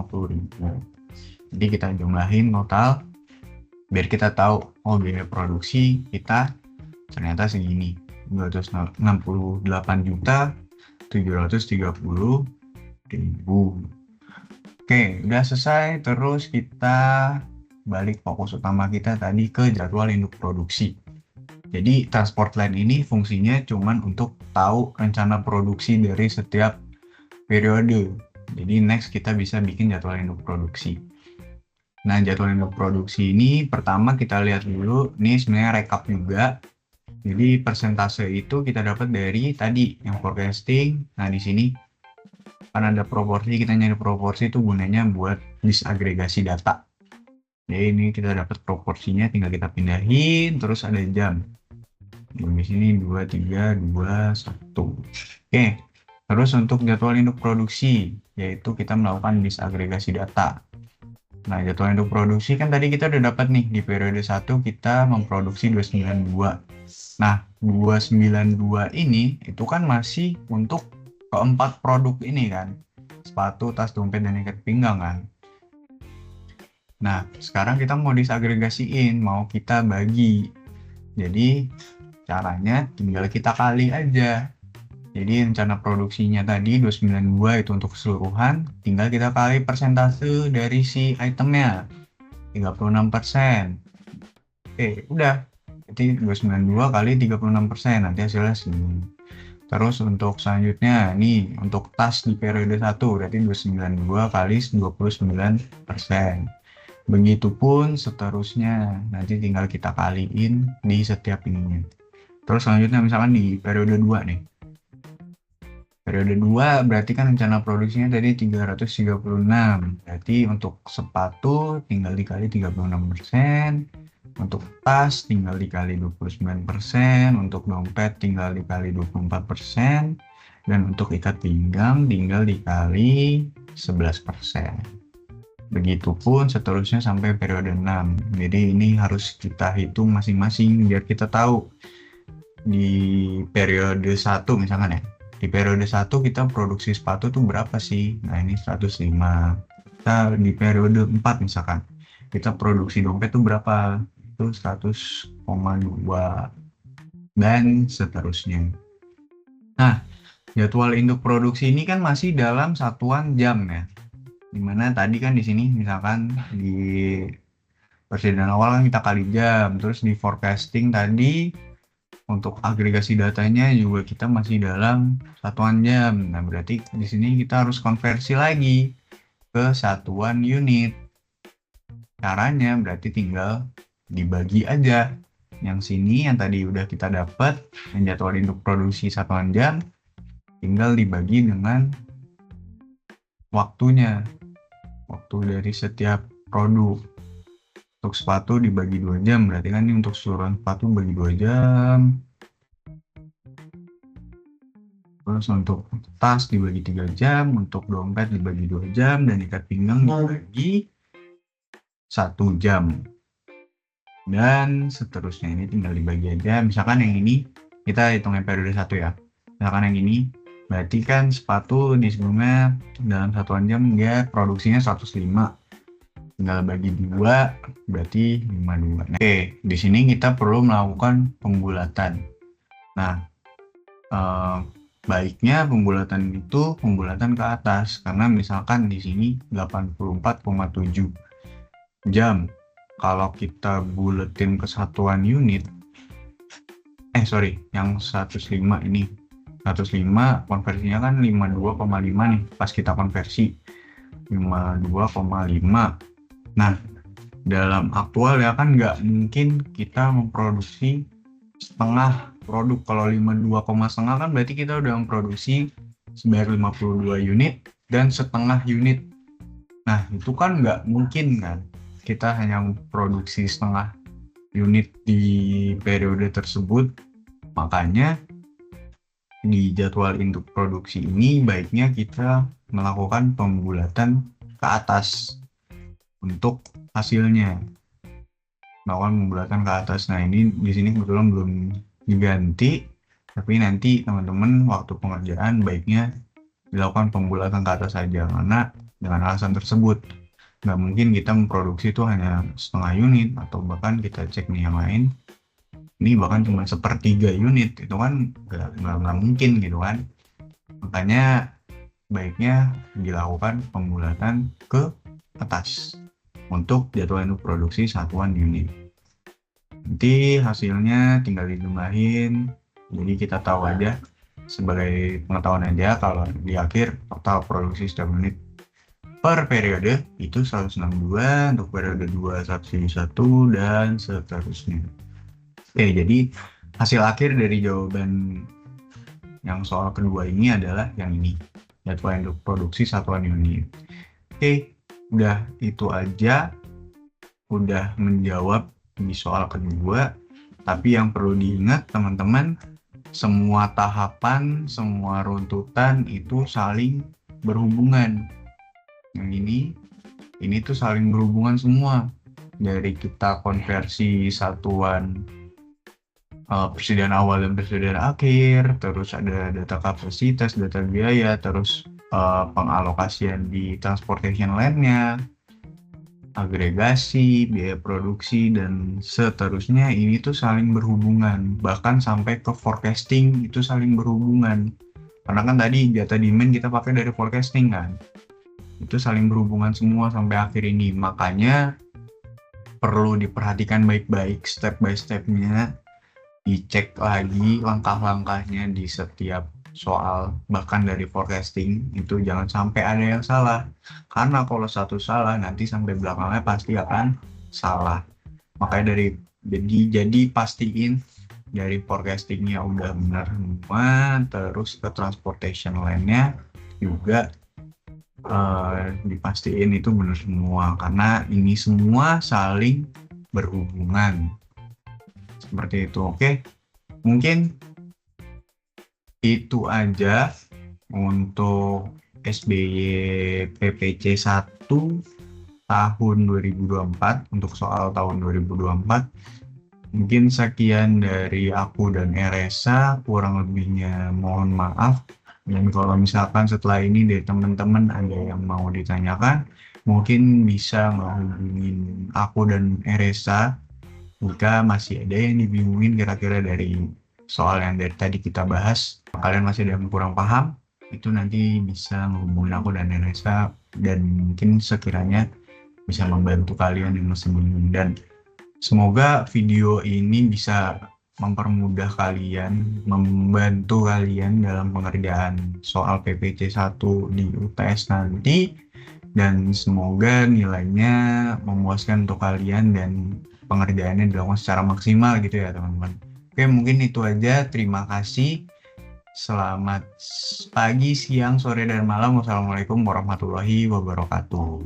[SPEAKER 2] Jadi kita jumlahin total biar kita tahu oh biaya produksi kita ternyata segini, 268.730.000. Oke, udah selesai. Terus kita balik fokus utama kita tadi ke jadwal induk produksi. Jadi transport line ini fungsinya cuman untuk tahu rencana produksi dari setiap periode. Jadi next kita bisa bikin jadwal induk produksi. Nah, jadwal induk produksi ini pertama kita lihat dulu, ini sebenarnya rekap juga. Jadi persentase itu kita dapat dari tadi yang forecasting. Nah, di sini kan ada proporsi, kita nyari proporsi itu gunanya buat disagregasi data. Jadi ini kita dapat proporsinya, tinggal kita pindahin, terus ada jam. Di sini 2, 3, 2, 1. Oke, terus untuk jadwal induk produksi, yaitu kita melakukan disagregasi data. Nah, jadwal induk produksi kan tadi kita udah dapat nih, di periode 1 kita memproduksi 292. Nah, 292 ini itu kan masih untuk keempat produk ini kan, sepatu, tas, dompet, dan ikat pinggang kan. Nah, sekarang kita mau disagregasiin, mau kita bagi. Jadi caranya tinggal kita kali aja. Jadi rencana produksinya tadi 292 itu untuk keseluruhan, tinggal kita kali persentase dari si itemnya, 36%. Oke, udah. Jadi 292 kali 36%, nanti hasilnya segini. Terus untuk selanjutnya, nih untuk tas di periode 1, berarti 292 kali 29%. Begitupun seterusnya, nanti tinggal kita kaliin di setiap ininya. Terus selanjutnya misalkan di periode 2 nih. Periode 2 berarti kan rencana produksinya tadi 336. Berarti untuk sepatu tinggal dikali 36%, untuk tas tinggal dikali 29%, untuk dompet tinggal dikali 24%, dan untuk ikat pinggang tinggal dikali 11%. Begitupun seterusnya sampai periode 6. Jadi ini harus kita hitung masing-masing biar kita tahu di periode 1 misalkan ya. Di periode 1 kita produksi sepatu tuh berapa sih? Nah, ini 105. Kita di periode 4 misalkan. Kita produksi dompet tuh berapa? Itu 100,2 dan seterusnya. Nah, jadwal induk produksi ini kan masih dalam satuan jam ya. Dimana tadi kan di sini misalkan di persediaan awal kan kita kali jam, terus di forecasting tadi untuk agregasi datanya juga kita masih dalam satuan jam. Nah, berarti di sini kita harus konversi lagi ke satuan unit. Caranya berarti tinggal dibagi aja. Yang sini yang tadi udah kita dapat, yang jadwal induk produksi satuan jam, tinggal dibagi dengan waktunya. Waktu dari setiap produk. Untuk sepatu dibagi 2 jam, berarti kan ini untuk keseluruhan sepatu bagi 2 jam. Terus untuk tas dibagi 3 jam, untuk dompet dibagi 2 jam, dan ikat pinggang dibagi 1 jam. Dan seterusnya, ini tinggal dibagi aja. Misalkan yang ini, kita hitungnya periode 1 ya. Misalkan yang ini, berarti kan sepatu di sebelumnya dalam satuan jam dia produksinya 105. Tinggal bagi 2 berarti 52. Nah, oke, di sini kita perlu melakukan pembulatan. Nah, baiknya pembulatan itu pembulatan ke atas karena misalkan di sini 84,7 jam. Kalau kita buletin ke satuan unit, yang 105 ini. 105 konversinya kan 52,5 nih pas kita konversi 52,5. Nah, dalam aktual ya kan nggak mungkin kita memproduksi setengah produk. Kalau 52,5 kan berarti kita udah memproduksi sebanyak 52 unit dan setengah unit. Nah, itu kan nggak mungkin kan kita hanya memproduksi setengah unit di periode tersebut. Makanya di jadwal induk produksi ini baiknya kita melakukan pembulatan ke atas untuk hasilnya. Melakukan pembulatan ke atas. Nah, ini di sini kebetulan belum diganti, tapi nanti teman-teman waktu pengerjaan baiknya dilakukan pembulatan ke atas saja karena dengan alasan tersebut nggak mungkin kita memproduksi itu hanya setengah unit atau bahkan kita cek nih yang lain ini bahkan cuma 1/3 unit, itu kan nggak mungkin gitu kan. Makanya baiknya dilakukan pembulatan ke atas untuk jadwal induk produksi satuan unit. Nanti hasilnya tinggal dijumlahin, jadi kita tahu aja sebagai pengetahuan aja kalau di akhir total produksi setiap unit per periode itu 162, untuk periode 2 171 dan seterusnya. Oke, jadi hasil akhir dari jawaban yang soal kedua ini adalah yang ini, jadwal induk produksi satuan unit. Oke, udah itu aja, udah menjawab di soal kedua. Tapi yang perlu diingat teman-teman, semua tahapan, semua runtutan itu saling berhubungan. Yang ini tuh saling berhubungan semua. Dari kita konversi satuan persediaan awal dan persediaan akhir, terus ada data kapasitas, data biaya, terus pengalokasian di transportation lane-nya, agregasi, biaya produksi, dan seterusnya. Ini tuh saling berhubungan, bahkan sampai ke forecasting itu saling berhubungan. Karena kan tadi data demand kita pakai dari forecasting kan, itu saling berhubungan semua sampai akhir ini. Makanya perlu diperhatikan baik-baik step by step-nya, dicek lagi langkah-langkahnya di setiap soal bahkan dari forecasting itu jangan sampai ada yang salah, karena kalau satu salah nanti sampai belakangnya pasti akan salah. Makanya jadi pastiin dari forecastingnya udah benar semua, terus ke transportation line-nya juga dipastiin itu benar semua, karena ini semua saling berhubungan seperti itu. Oke, mungkin itu aja untuk SBY PPC 1 tahun 2024 untuk soal tahun 2024. Mungkin sekian dari aku dan Eresa, kurang lebihnya mohon maaf. Dan kalau misalkan setelah ini dari teman-teman ada yang mau ditanyakan, mungkin bisa menghubungin aku dan Eresa jika masih ada yang dibingungin kira-kira dari soal yang dari tadi kita bahas. Kalian masih ada yang kurang paham, itu nanti bisa menghubungin aku dan Eresa, dan mungkin sekiranya bisa membantu kalian yang masih bingung. Dan semoga video ini bisa mempermudah kalian, membantu kalian dalam pengerjaan soal PPC 1 di UTS nanti, dan semoga nilainya memuaskan untuk kalian dan pengerjaannya dilakukan secara maksimal gitu ya teman-teman. Oke, mungkin itu aja. Terima kasih. Selamat pagi, siang, sore, dan malam. Wassalamualaikum warahmatullahi wabarakatuh.